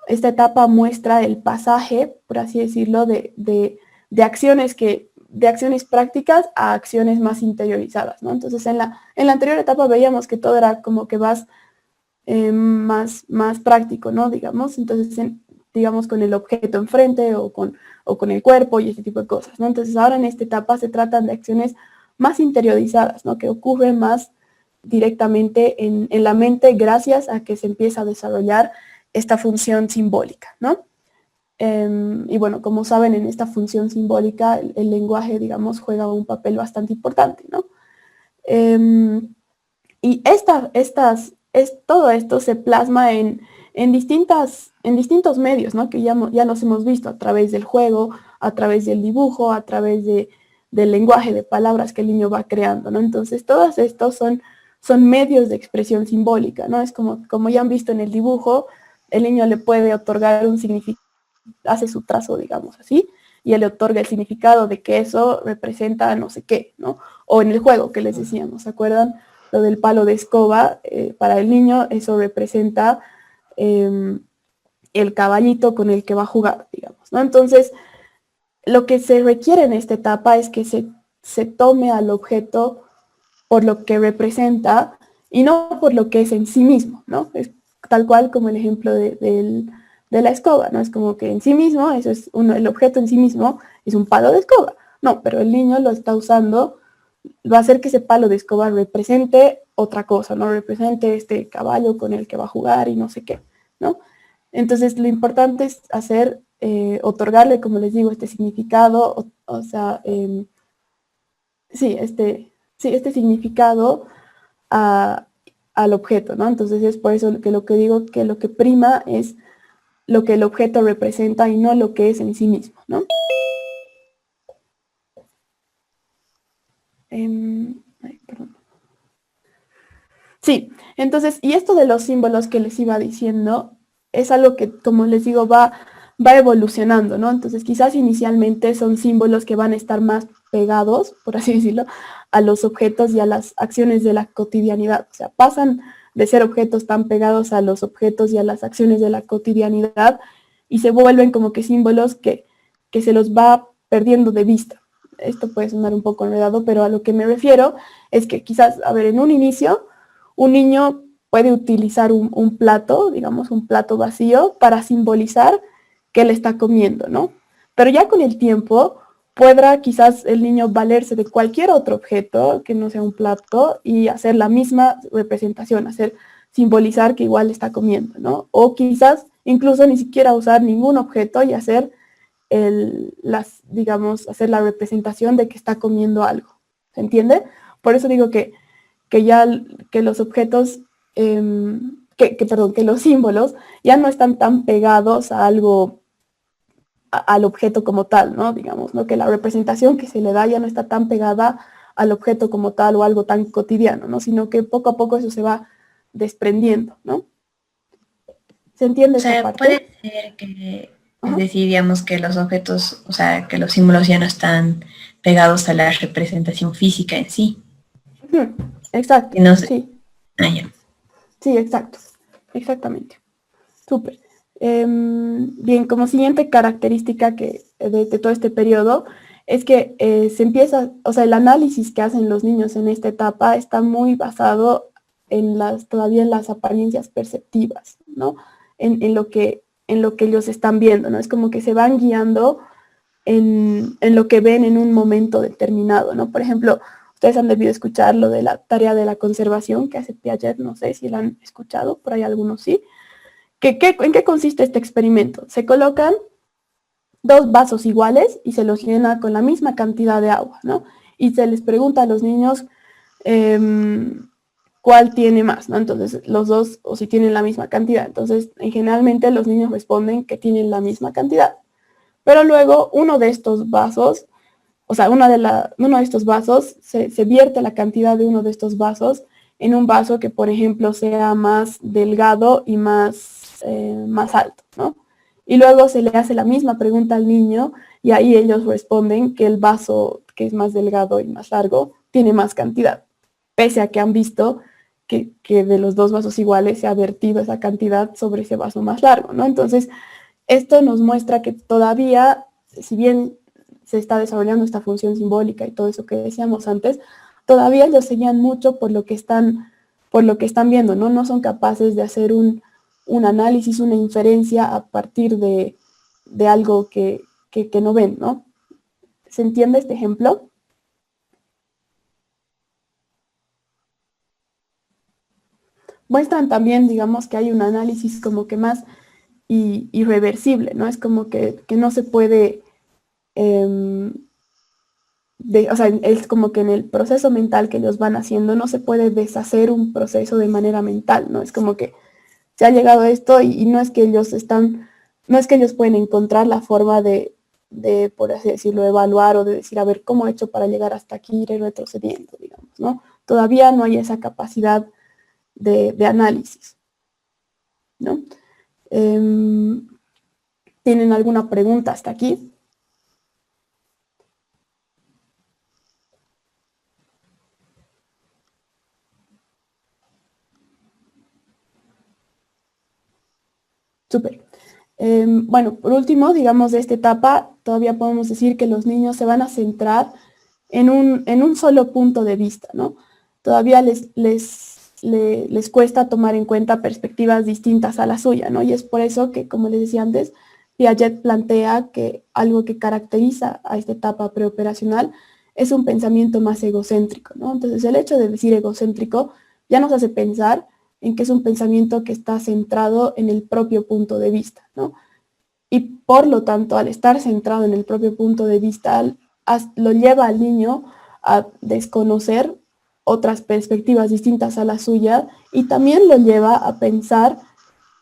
esta etapa muestra el pasaje, por así decirlo, de acciones prácticas a acciones más interiorizadas, ¿no? Entonces, en la anterior etapa veíamos que todo era como que más práctico, ¿no? Digamos, entonces, digamos, con el objeto enfrente o con el cuerpo y ese tipo de cosas, ¿no? Entonces, ahora en esta etapa se tratan de acciones más interiorizadas, ¿no? Que ocurren más directamente en la mente gracias a que se empieza a desarrollar esta función simbólica, ¿no? Y bueno, como saben, en esta función simbólica el lenguaje, digamos, juega un papel bastante importante, ¿no? Y todo esto se plasma en distintos medios, ¿no? Que ya los hemos visto a través del juego, a través del dibujo, a través del lenguaje de palabras que el niño va creando, ¿no? Entonces, todos estos son medios de expresión simbólica, ¿no? Es como ya han visto en el dibujo, el niño le puede otorgar un significado, hace su trazo, digamos así, y él le otorga el significado de que eso representa no sé qué, ¿no? O en el juego que les decíamos, ¿se acuerdan? Lo del palo de escoba, para el niño eso representa el caballito con el que va a jugar, digamos, ¿no? Entonces, lo que se requiere en esta etapa es que se tome al objeto por lo que representa y no por lo que es en sí mismo, ¿no? Es tal cual como el ejemplo de la escoba, ¿no? Es como que en sí mismo, eso es el objeto en sí mismo es un palo de escoba. No, pero el niño lo está usando, va a hacer que ese palo de escoba represente otra cosa, ¿no? Represente este caballo con el que va a jugar y no sé qué, ¿no? Entonces lo importante es otorgarle, como les digo, este significado, o sea, este significado al objeto, ¿no? Entonces es por eso que lo que digo que lo que prima es lo que el objeto representa y no lo que es en sí mismo, ¿no? Perdón. Sí, entonces, y esto de los símbolos que les iba diciendo, es algo que, como les digo, va evolucionando, ¿no? Entonces, quizás inicialmente son símbolos que van a estar más pegados, por así decirlo, a los objetos y a las acciones de la cotidianidad. O sea, pasan de ser objetos tan pegados a los objetos y a las acciones de la cotidianidad y se vuelven como que símbolos que se los va perdiendo de vista. Esto puede sonar un poco enredado, pero a lo que me refiero es que quizás, a ver, en un inicio, un niño puede utilizar un plato, digamos, un plato vacío para simbolizar que él está comiendo, ¿no? Pero ya con el tiempo podrá quizás el niño valerse de cualquier otro objeto que no sea un plato y hacer la misma representación, simbolizar que igual está comiendo, ¿no? O quizás incluso ni siquiera usar ningún objeto y hacer hacer la representación de que está comiendo algo. ¿Se entiende? Por eso digo que los objetos, que los símbolos ya no están tan pegados a algo, al objeto como tal, ¿no? Digamos, ¿no? Que la representación que se le da ya no está tan pegada al objeto como tal o algo tan cotidiano, ¿no? Sino que poco a poco eso se va desprendiendo, ¿no? ¿Se entiende
O sea,
esa parte?
puede ser que,
Ajá.
es decir, digamos que los objetos, o sea, que los símbolos ya no están pegados a la representación física en sí.
Exacto,
Y no sé.
sí.
Ya.
Sí, exacto. Exactamente. Súper. Bien, como siguiente característica de todo este periodo es que se empieza, o sea, el análisis que hacen los niños en esta etapa está muy basado todavía en las apariencias perceptivas, ¿no? En lo que ellos están viendo, ¿no? Es como que se van guiando en lo que ven en un momento determinado, ¿no? Por ejemplo, ustedes han debido escuchar lo de la tarea de la conservación que hace Piaget, no sé si la han escuchado, por ahí algunos sí. ¿En qué consiste este experimento? Se colocan dos vasos iguales y se los llena con la misma cantidad de agua, ¿no? y se les pregunta a los niños cuál tiene más, ¿no? Entonces, los dos, o si tienen la misma cantidad. Entonces, generalmente los niños responden que tienen la misma cantidad. Pero luego uno de estos vasos, o sea, uno de estos vasos, se vierte la cantidad de uno de estos vasos en un vaso que, por ejemplo, sea más delgado y más alto, ¿no? Y luego se le hace la misma pregunta al niño y ahí ellos responden que el vaso que es más delgado y más largo tiene más cantidad, pese a que han visto que de los dos vasos iguales se ha vertido esa cantidad sobre ese vaso más largo, ¿no? Entonces, esto nos muestra que todavía, si bien se está desarrollando esta función simbólica y todo eso que decíamos antes, todavía ellos seguían mucho por lo que están viendo, ¿no? No son capaces de hacer un análisis, una inferencia a partir de algo que no ven, ¿no? ¿Se entiende este ejemplo? Muestran también, digamos, que hay un análisis como que más irreversible, ¿no? Es como que no se puede, o sea, es como que en el proceso mental que ellos van haciendo no se puede deshacer un proceso de manera mental, ¿no? Es como que se ha llegado a esto y no es que ellos pueden encontrar la forma de, por así decirlo, evaluar o de decir, a ver, ¿cómo he hecho para llegar hasta aquí, ir retrocediendo, digamos, ¿no? Todavía no hay esa capacidad de análisis, ¿no? ¿Tienen alguna pregunta hasta aquí? Súper. Bueno, por último, digamos, de esta etapa, todavía podemos decir que los niños se van a centrar en un solo punto de vista, ¿no? Todavía les cuesta tomar en cuenta perspectivas distintas a la suya, ¿no? Y es por eso que, como les decía antes, Piaget plantea que algo que caracteriza a esta etapa preoperacional es un pensamiento más egocéntrico, ¿no? Entonces, el hecho de decir egocéntrico ya nos hace pensar en que es un pensamiento que está centrado en el propio punto de vista, ¿no? Y por lo tanto, al estar centrado en el propio punto de vista, lo lleva al niño a desconocer otras perspectivas distintas a la suya y también lo lleva a pensar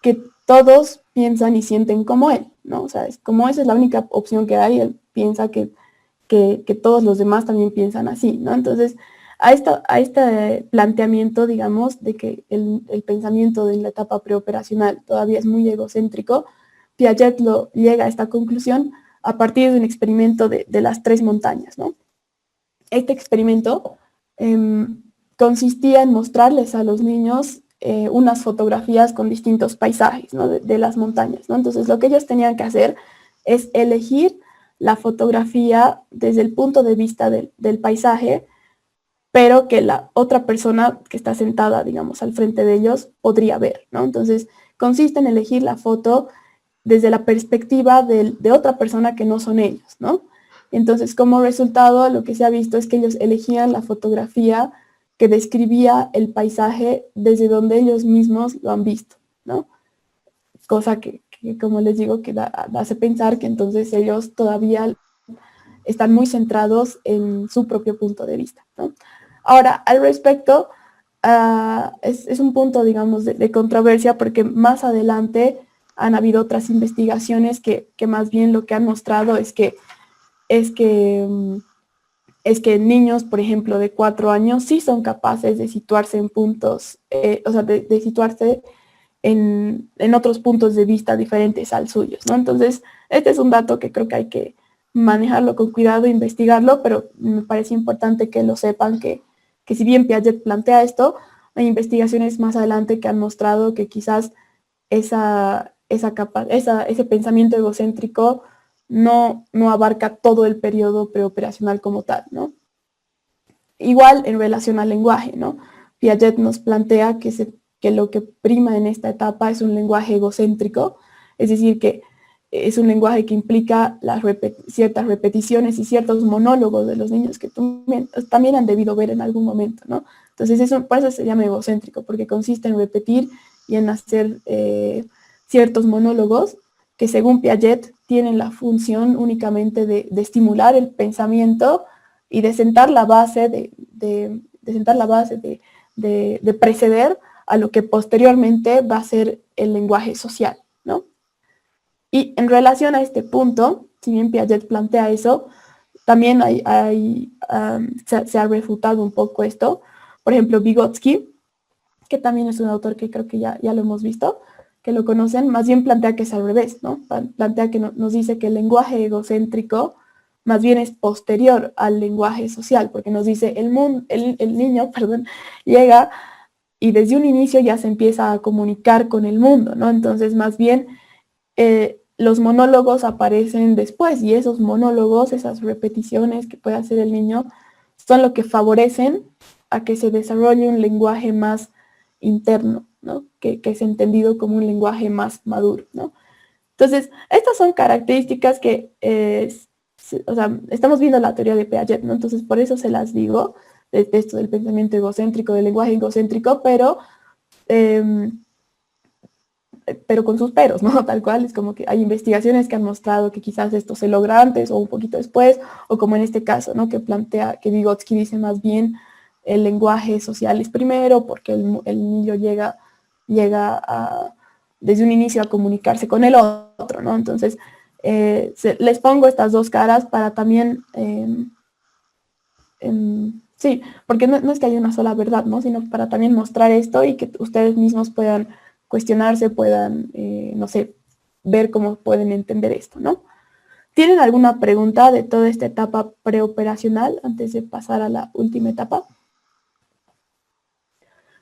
que todos piensan y sienten como él, ¿no? O sea, como esa es la única opción que hay, él piensa que todos los demás también piensan así, ¿no? Entonces, a este planteamiento, digamos, de que el pensamiento de la etapa preoperacional todavía es muy egocéntrico, Piaget llega a esta conclusión a partir de un experimento de las 3 montañas, ¿no? Este experimento consistía en mostrarles a los niños unas fotografías con distintos paisajes, ¿no? de las montañas, ¿no? Entonces, lo que ellos tenían que hacer es elegir la fotografía desde el punto de vista del paisaje, pero que la otra persona que está sentada, digamos, al frente de ellos podría ver, ¿no? Entonces, consiste en elegir la foto desde la perspectiva de otra persona que no son ellos, ¿no? Entonces, como resultado, lo que se ha visto es que ellos elegían la fotografía que describía el paisaje desde donde ellos mismos lo han visto, ¿no? Cosa que como les digo, que hace pensar que entonces ellos todavía están muy centrados en su propio punto de vista, ¿no? Ahora, al respecto, es un punto, digamos, de controversia porque más adelante han habido otras investigaciones que más bien lo que han mostrado es que niños, por ejemplo, de 4 años sí son capaces de situarse en puntos, o sea, de situarse en otros puntos de vista diferentes al suyo, ¿no? Entonces, este es un dato que creo que hay que manejarlo con cuidado, investigarlo, pero me parece importante que lo sepan que si bien Piaget plantea esto, hay investigaciones más adelante que han mostrado que quizás ese pensamiento egocéntrico no abarca todo el periodo preoperacional como tal, ¿no? Igual en relación al lenguaje, ¿no? Piaget nos plantea que lo que prima en esta etapa es un lenguaje egocéntrico, es decir, que es un lenguaje que implica ciertas repeticiones y ciertos monólogos de los niños que también han debido ver en algún momento, ¿no? Entonces, por eso se llama egocéntrico, porque consiste en repetir y en hacer ciertos monólogos que según Piaget tienen la función únicamente de estimular el pensamiento y de sentar la base, de preceder a lo que posteriormente va a ser el lenguaje social, ¿no? Y en relación a este punto, si bien Piaget plantea eso, también se ha refutado un poco esto. Por ejemplo, Vygotsky, que también es un autor que creo que ya lo hemos visto, que lo conocen, más bien plantea que es al revés, ¿no? Plantea que nos dice que el lenguaje egocéntrico más bien es posterior al lenguaje social, porque nos dice el niño, llega y desde un inicio ya se empieza a comunicar con el mundo, ¿no? Entonces, más bien, los monólogos aparecen después y esos monólogos, esas repeticiones que puede hacer el niño, son lo que favorecen a que se desarrolle un lenguaje más interno, ¿no? Que es entendido como un lenguaje más maduro, ¿no? Entonces, estas son características que, estamos viendo la teoría de Piaget, ¿no? Entonces, por eso se las digo, de esto del pensamiento egocéntrico, del lenguaje egocéntrico, pero con sus peros, ¿no? Tal cual, es como que hay investigaciones que han mostrado que quizás esto se logra antes o un poquito después, o como en este caso, ¿no? Que plantea, que Vygotsky dice más bien el lenguaje social es primero, porque el niño llega desde un inicio a comunicarse con el otro, ¿no? Entonces, les pongo estas dos caras para también, sí, porque no es que haya una sola verdad, ¿no? Sino para también mostrar esto y que ustedes mismos puedan cuestionarse, puedan, no sé, ver cómo pueden entender esto, ¿no? ¿Tienen alguna pregunta de toda esta etapa preoperacional antes de pasar a la última etapa?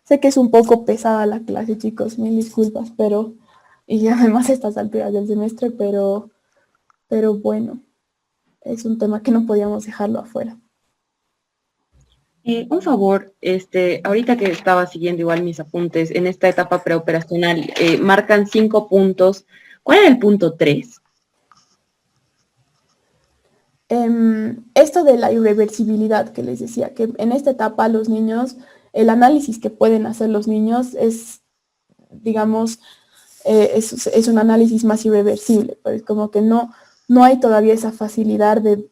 Sé que es un poco pesada la clase, chicos, mil disculpas, y además a estas alturas del semestre, pero bueno, es un tema que no podíamos dejarlo afuera.
Un favor, ahorita que estaba siguiendo igual mis apuntes, en esta etapa preoperacional, marcan 5 puntos. ¿Cuál era el punto 3?
Esto de la irreversibilidad que les decía, que en esta etapa los niños, el análisis que pueden hacer los niños es, digamos, es un análisis más irreversible, pues como que no hay todavía esa facilidad de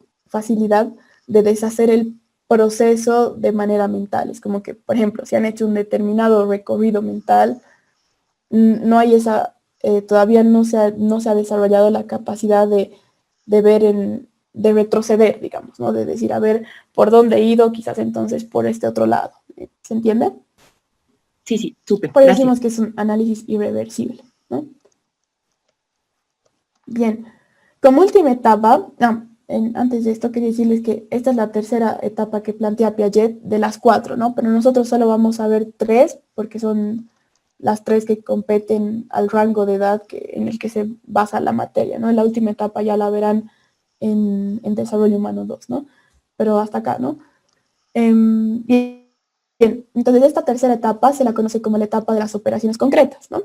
deshacer el proceso de manera mental. Es como que, por ejemplo, si han hecho un determinado recorrido mental, no hay esa, todavía no se ha desarrollado la capacidad de ver de retroceder, digamos, ¿no? De decir, a ver, ¿por dónde he ido? Quizás entonces por este otro lado. ¿Se entiende?
Sí, súper.
Por eso decimos que es un análisis irreversible, ¿no? Bien. Como última etapa, antes de esto quería decirles que esta es la tercera etapa que plantea Piaget de las 4, ¿no? Pero nosotros solo vamos a ver 3 porque son las 3 que competen al rango de edad en el que se basa la materia, ¿no? En la última etapa ya la verán en Desarrollo Humano 2, ¿no? Pero hasta acá, ¿no? Bien, entonces esta tercera etapa se la conoce como la etapa de las operaciones concretas, ¿no?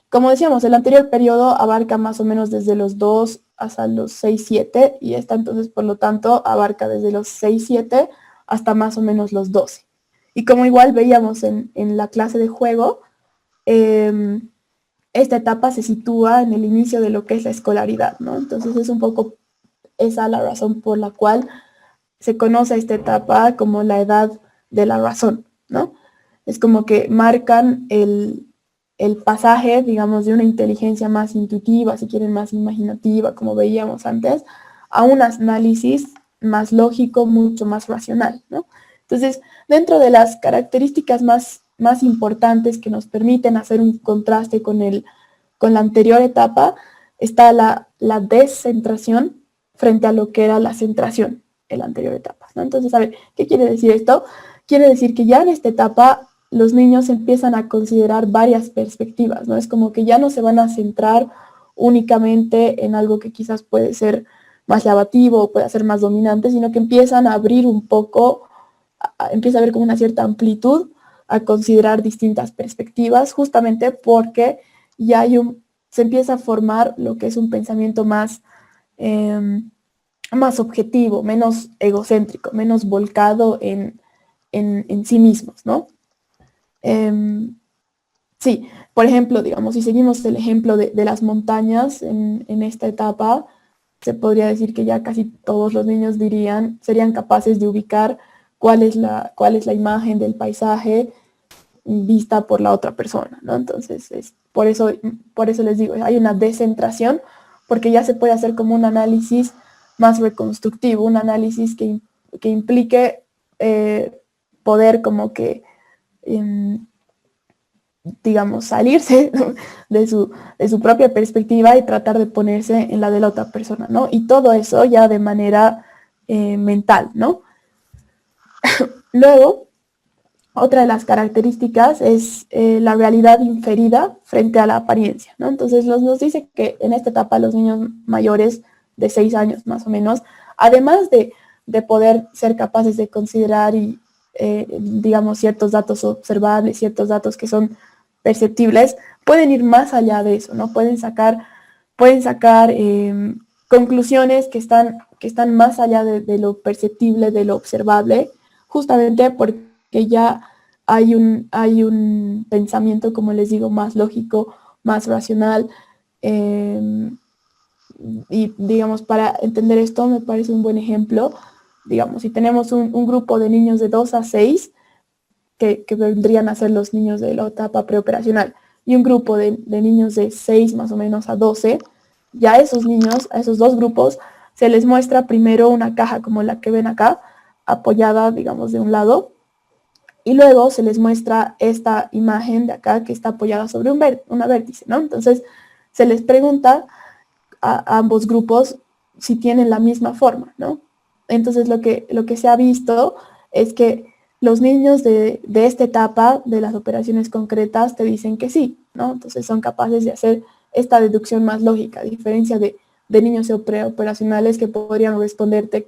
Como decíamos, el anterior periodo abarca más o menos desde los 2 hasta los 6, 7, y esta entonces, por lo tanto, abarca desde los 6, 7 hasta más o menos los 12. Y como igual veíamos en la clase de juego, esta etapa se sitúa en el inicio de lo que es la escolaridad, ¿no? Entonces es un poco esa la razón por la cual se conoce esta etapa como la edad de la razón, ¿no? Es como que marcan el pasaje, digamos, de una inteligencia más intuitiva, si quieren más imaginativa, como veíamos antes, a un análisis más lógico, mucho más racional, ¿no? Entonces, dentro de las características más importantes que nos permiten hacer un contraste con la anterior etapa, está la descentración frente a lo que era la centración en la anterior etapa, ¿no? Entonces, a ver, ¿qué quiere decir esto? Quiere decir que ya en esta etapa los niños empiezan a considerar varias perspectivas, ¿no? Es como que ya no se van a centrar únicamente en algo que quizás puede ser más llamativo o puede ser más dominante, sino que empiezan a abrir un poco, empieza a haber como una cierta amplitud a considerar distintas perspectivas, justamente porque ya se empieza a formar lo que es un pensamiento más objetivo, menos egocéntrico, menos volcado en sí mismos, ¿no? Sí, por ejemplo, digamos, si seguimos el ejemplo de las montañas en esta etapa, se podría decir que ya casi todos los niños serían capaces de ubicar cuál es la imagen del paisaje vista por la otra persona, ¿no? Entonces, por eso les digo, hay una descentración, porque ya se puede hacer como un análisis más reconstructivo, un análisis que implique poder como que, digamos, salirse de su propia perspectiva y tratar de ponerse en la de la otra persona, ¿no? Y todo eso ya de manera mental, ¿no? Luego, otra de las características es la realidad inferida frente a la apariencia, ¿no? Entonces nos dice que en esta etapa los niños mayores de 6 años más o menos, además de poder ser capaces de considerar y, digamos, ciertos datos observables, ciertos datos que son perceptibles, pueden ir más allá de eso, ¿no? Pueden sacar conclusiones que están más allá de lo perceptible, de lo observable, justamente porque ya hay un pensamiento, como les digo, más lógico, más racional. Y digamos, para entender esto me parece un buen ejemplo. Digamos, si tenemos un grupo de niños de 2 a 6, que vendrían a ser los niños de la etapa preoperacional, y un grupo de niños de 6 más o menos a 12, ya a esos niños, a esos dos grupos, se les muestra primero una caja como la que ven acá, apoyada, digamos, de un lado, y luego se les muestra esta imagen de acá que está apoyada sobre una vértice, ¿no? Entonces se les pregunta a ambos grupos si tienen la misma forma, ¿no? Entonces lo que se ha visto es que los niños de esta etapa de las operaciones concretas te dicen que sí, ¿no? Entonces son capaces de hacer esta deducción más lógica, a diferencia de niños preoperacionales que podrían responderte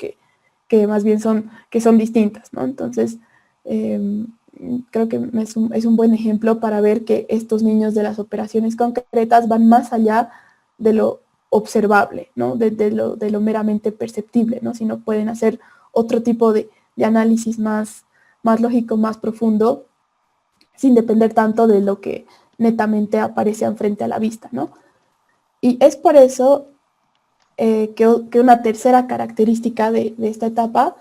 que más bien son distintas, ¿no? Entonces, creo que es un buen ejemplo para ver que estos niños de las operaciones concretas van más allá de lo observable, ¿no? De lo meramente perceptible, ¿no? Sino pueden hacer otro tipo de análisis más lógico, más profundo, sin depender tanto de lo que netamente aparece frente a la vista, ¿no? Y es por eso que una tercera característica de esta etapa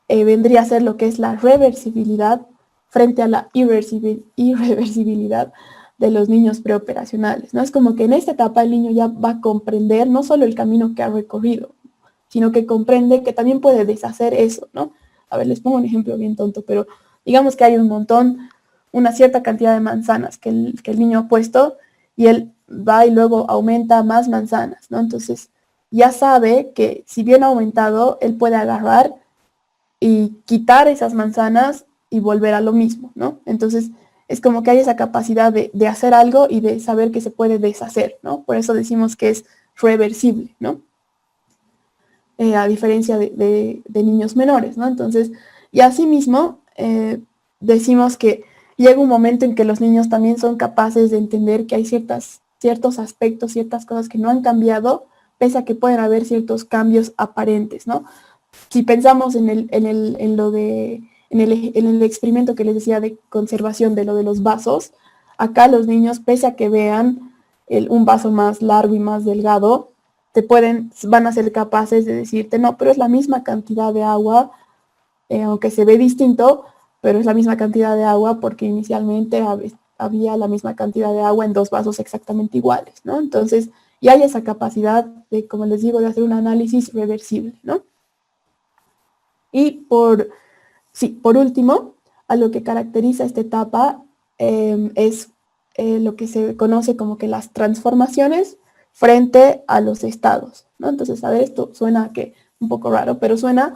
vendría a ser lo que es la reversibilidad frente a la irreversibilidad de los niños preoperacionales, ¿no? Es como que en esta etapa el niño ya va a comprender no solo el camino que ha recorrido, sino que comprende que también puede deshacer eso, ¿no? A ver, les pongo un ejemplo bien tonto, pero digamos que hay una cierta cantidad de manzanas que el niño ha puesto y él va y luego aumenta más manzanas, ¿no? Entonces ya sabe que si bien ha aumentado, él puede agarrar y quitar esas manzanas y volver a lo mismo, ¿no? Entonces es como que hay esa capacidad de hacer algo y de saber que se puede deshacer, ¿no? Por eso decimos que es reversible, ¿no? A diferencia de niños menores, ¿no? Entonces, y asimismo, decimos que llega un momento en que los niños también son capaces de entender que hay ciertos aspectos, ciertas cosas que no han cambiado, pese a que pueden haber ciertos cambios aparentes, ¿no? Si pensamos en el experimento que les decía de conservación de lo de los vasos, acá los niños, pese a que vean un vaso más largo y más delgado, van a ser capaces de decirte, no, pero es la misma cantidad de agua, aunque se ve distinto, pero es la misma cantidad de agua porque inicialmente había la misma cantidad de agua en dos vasos exactamente iguales, ¿no? Entonces, y hay esa capacidad de, como les digo, de hacer un análisis reversible, ¿no? Y por último, a lo que caracteriza esta etapa es lo que se conoce como que las transformaciones frente a los estados, ¿no? Entonces, a ver, esto suena a que un poco raro, pero suena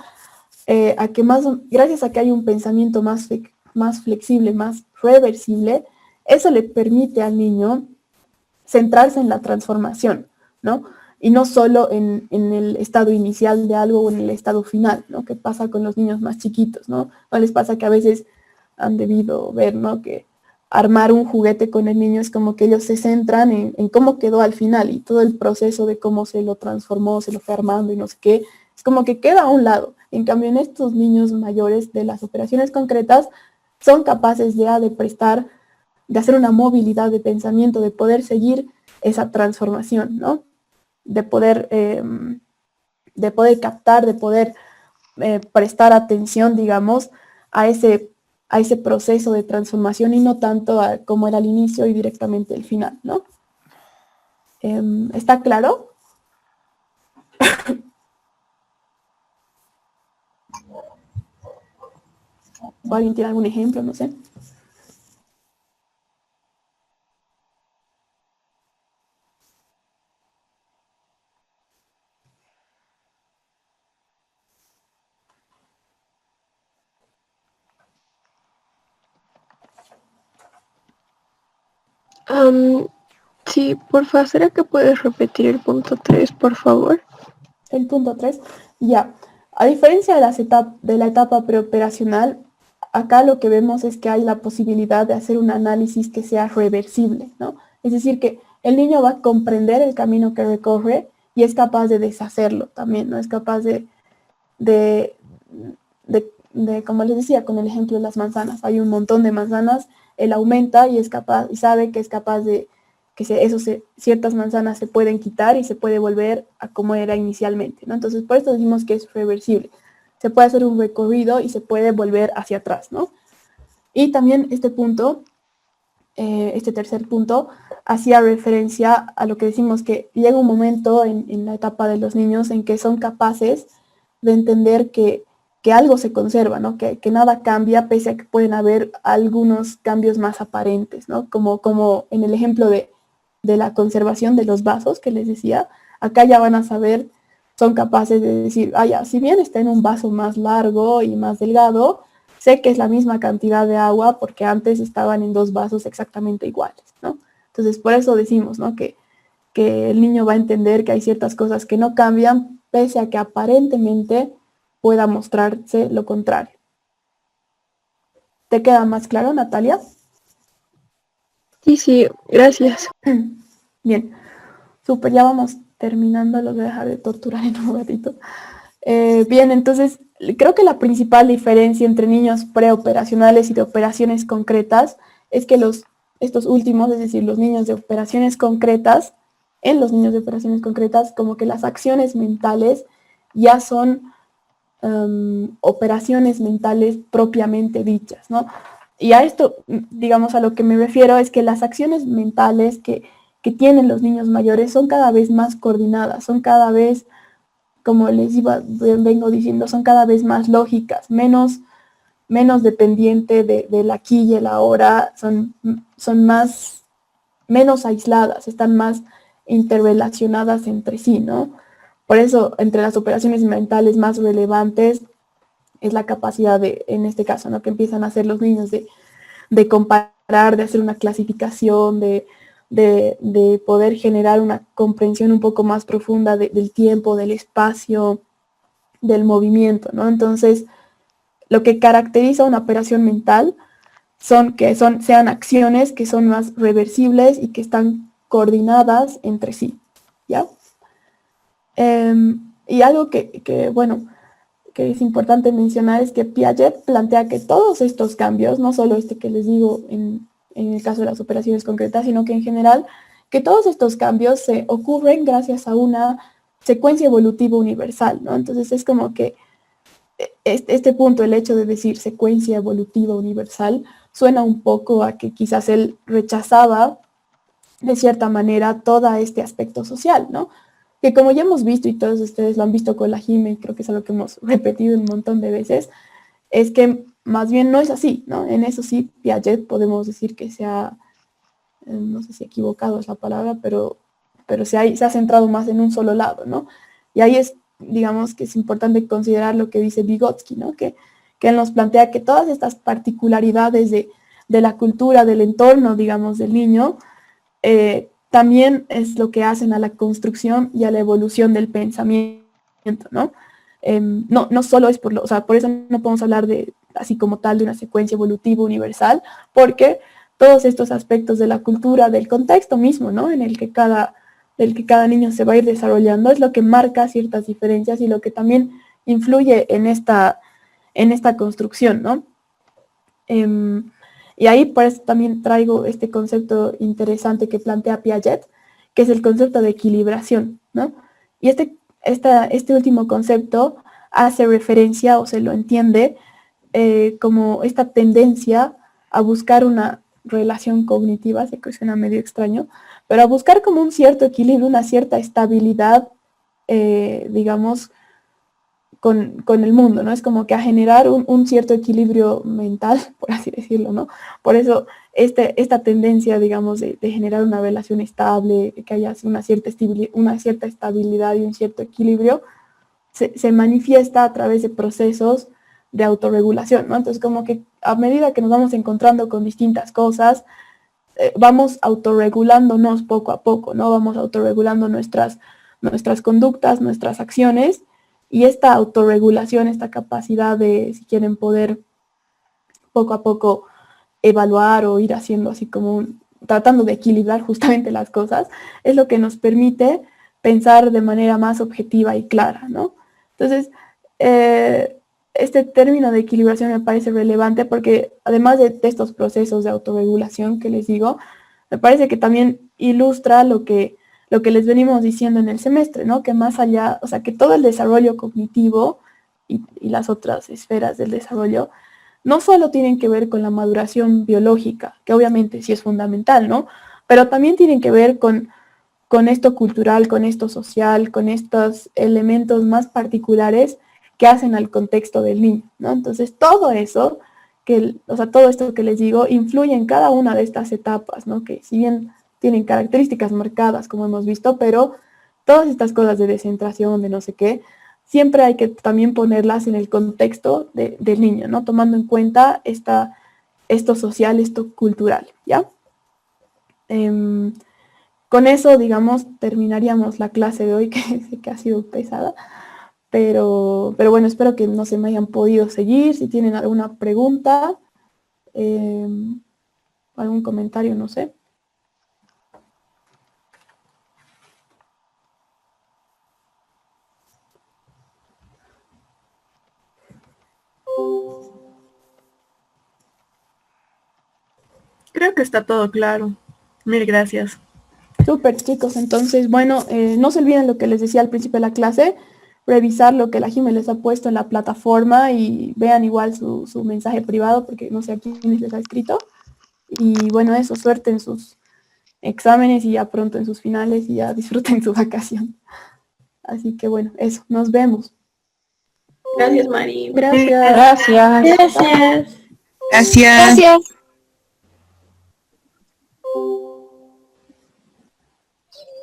a que gracias a que hay un pensamiento más flexible, más reversible, eso le permite al niño centrarse en la transformación, ¿no? Y no solo en el estado inicial de algo o en el estado final, ¿no? Que pasa con los niños más chiquitos, ¿no? No les pasa que a veces han debido ver, ¿no? Que armar un juguete con el niño es como que ellos se centran en cómo quedó al final y todo el proceso de cómo se lo transformó, se lo fue armando y no sé qué, es como que queda a un lado. En cambio, en estos niños mayores de las operaciones concretas son capaces ya de hacer una movilidad de pensamiento, de poder seguir esa transformación, ¿no? De poder de poder captar, de poder prestar atención, digamos, a ese proceso de transformación y no tanto como era al inicio y directamente el final, ¿no? ¿Está claro? ¿O alguien tiene algún ejemplo? No sé.
Sí, porfa, ¿será que puedes repetir el punto 3, por favor?
El punto 3, ya. A diferencia de la etapa preoperacional, acá lo que vemos es que hay la posibilidad de hacer un análisis que sea reversible, ¿no? Es decir, que el niño va a comprender el camino que recorre y es capaz de deshacerlo también, ¿no? Es capaz de, como les decía, con el ejemplo de las manzanas. Hay un montón de manzanas, él aumenta y es capaz, y sabe que es capaz de ciertas manzanas se pueden quitar y se puede volver a como era inicialmente, ¿no? Entonces, por eso decimos que es reversible. Se puede hacer un recorrido y se puede volver hacia atrás, ¿no? Y también este punto, este tercer punto, hacía referencia a lo que decimos que llega un momento en la etapa de los niños en que son capaces de entender que algo se conserva, ¿no? Que nada cambia, pese a que pueden haber algunos cambios más aparentes, ¿no? Como en el ejemplo de la conservación de los vasos que les decía, acá ya van a saber, son capaces de decir, ya, si bien está en un vaso más largo y más delgado, sé que es la misma cantidad de agua porque antes estaban en 2 vasos exactamente iguales, ¿no? Entonces, por eso decimos, ¿no? Que el niño va a entender que hay ciertas cosas que no cambian, pese a que aparentemente pueda mostrarse lo contrario. ¿Te queda más claro, Natalia?
Sí, gracias.
Bien, súper, ya vamos terminando, los voy a dejar de torturar en un ratito. Bien, entonces, creo que la principal diferencia entre niños preoperacionales y de operaciones concretas es que estos últimos, es decir, los niños de operaciones concretas, en los niños de operaciones concretas, como que las acciones mentales ya son operaciones mentales propiamente dichas, ¿no? Y a esto, digamos, a lo que me refiero es que las acciones mentales que tienen los niños mayores son cada vez más coordinadas, son cada vez, como vengo diciendo, son cada vez más lógicas, menos dependiente del aquí y el ahora, son menos aisladas, están más interrelacionadas entre sí, ¿no? Por eso, entre las operaciones mentales más relevantes es la capacidad en este caso, ¿no? Que empiezan a hacer los niños de comparar, de hacer una clasificación, de poder generar una comprensión un poco más profunda del tiempo, del espacio, del movimiento, ¿no? Entonces, lo que caracteriza una operación mental sean acciones que son más reversibles y que están coordinadas entre sí, ¿ya? Y algo que, bueno, que es importante mencionar es que Piaget plantea que todos estos cambios, no solo este que les digo en el caso de las operaciones concretas, sino que en general, que todos estos cambios se ocurren gracias a una secuencia evolutiva universal, ¿no? Entonces es como que este punto, el hecho de decir secuencia evolutiva universal, suena un poco a que quizás él rechazaba de cierta manera todo este aspecto social, ¿no? Que como ya hemos visto y todos ustedes lo han visto con la Jime, y creo que es algo que hemos repetido un montón de veces, es que más bien no es así, ¿no? En eso sí, Piaget podemos decir que no sé si equivocado es la palabra, pero se ha centrado más en un solo lado, ¿no? Y ahí es, digamos, que es importante considerar lo que dice Vygotsky, ¿no? Que él nos plantea que todas estas particularidades de la cultura, del entorno, digamos, del niño, también es lo que hacen a la construcción y a la evolución del pensamiento, ¿no? No solo es por eso no podemos hablar de, así como tal, de una secuencia evolutiva universal, porque todos estos aspectos de la cultura, del contexto mismo, ¿no? En el que cada niño se va a ir desarrollando, es lo que marca ciertas diferencias y lo que también influye en esta construcción, ¿no? Y ahí por eso también traigo este concepto interesante que plantea Piaget, que es el concepto de equilibración, ¿no? Y este último concepto hace referencia o se lo entiende como esta tendencia a buscar una relación cognitiva, sé que suena medio extraño, pero a buscar como un cierto equilibrio, una cierta estabilidad, digamos, con el mundo, ¿no? Es como que a generar un cierto equilibrio mental, por así decirlo, ¿no? Por eso esta tendencia, digamos, de generar una relación estable, que haya una cierta estabilidad y un cierto equilibrio, se manifiesta a través de procesos de autorregulación, ¿no? Entonces, como que a medida que nos vamos encontrando con distintas cosas, vamos autorregulándonos poco a poco, ¿no? Vamos autorregulando nuestras conductas, nuestras acciones, y esta autorregulación, esta capacidad de, si quieren, poder poco a poco evaluar o ir haciendo así como tratando de equilibrar justamente las cosas, es lo que nos permite pensar de manera más objetiva y clara, ¿no? Entonces, este término de equilibración me parece relevante porque además de estos procesos de autorregulación que les digo, me parece que también ilustra lo que les venimos diciendo en el semestre, ¿no? Que más allá, o sea, que todo el desarrollo cognitivo y las otras esferas del desarrollo no solo tienen que ver con la maduración biológica, que obviamente sí es fundamental, ¿no? Pero también tienen que ver con esto cultural, con esto social, con estos elementos más particulares que hacen al contexto del niño, ¿no? Entonces, todo eso, todo esto que les digo, influye en cada una de estas etapas, ¿no? Que si bien tienen características marcadas, como hemos visto, pero todas estas cosas de descentración, de no sé qué, siempre hay que también ponerlas en el contexto del niño, ¿no? Tomando en cuenta esto social, esto cultural, ¿ya? Con eso, digamos, terminaríamos la clase de hoy, que sé que ha sido pesada, pero bueno, espero que no se me hayan podido seguir. Si tienen alguna pregunta, algún comentario, no sé.
Creo que está todo claro. Mil gracias.
Súper, chicos. Entonces, bueno, no se olviden lo que les decía al principio de la clase, revisar lo que la Jime les ha puesto en la plataforma y vean igual su mensaje privado, porque no sé a quiénes les ha escrito. Y bueno, eso, suerte en sus exámenes y ya pronto en sus finales y ya disfruten su vacación. Así que bueno, eso, nos vemos.
Gracias, Mari.
Gracias.
Gracias.
Gracias.
Gracias.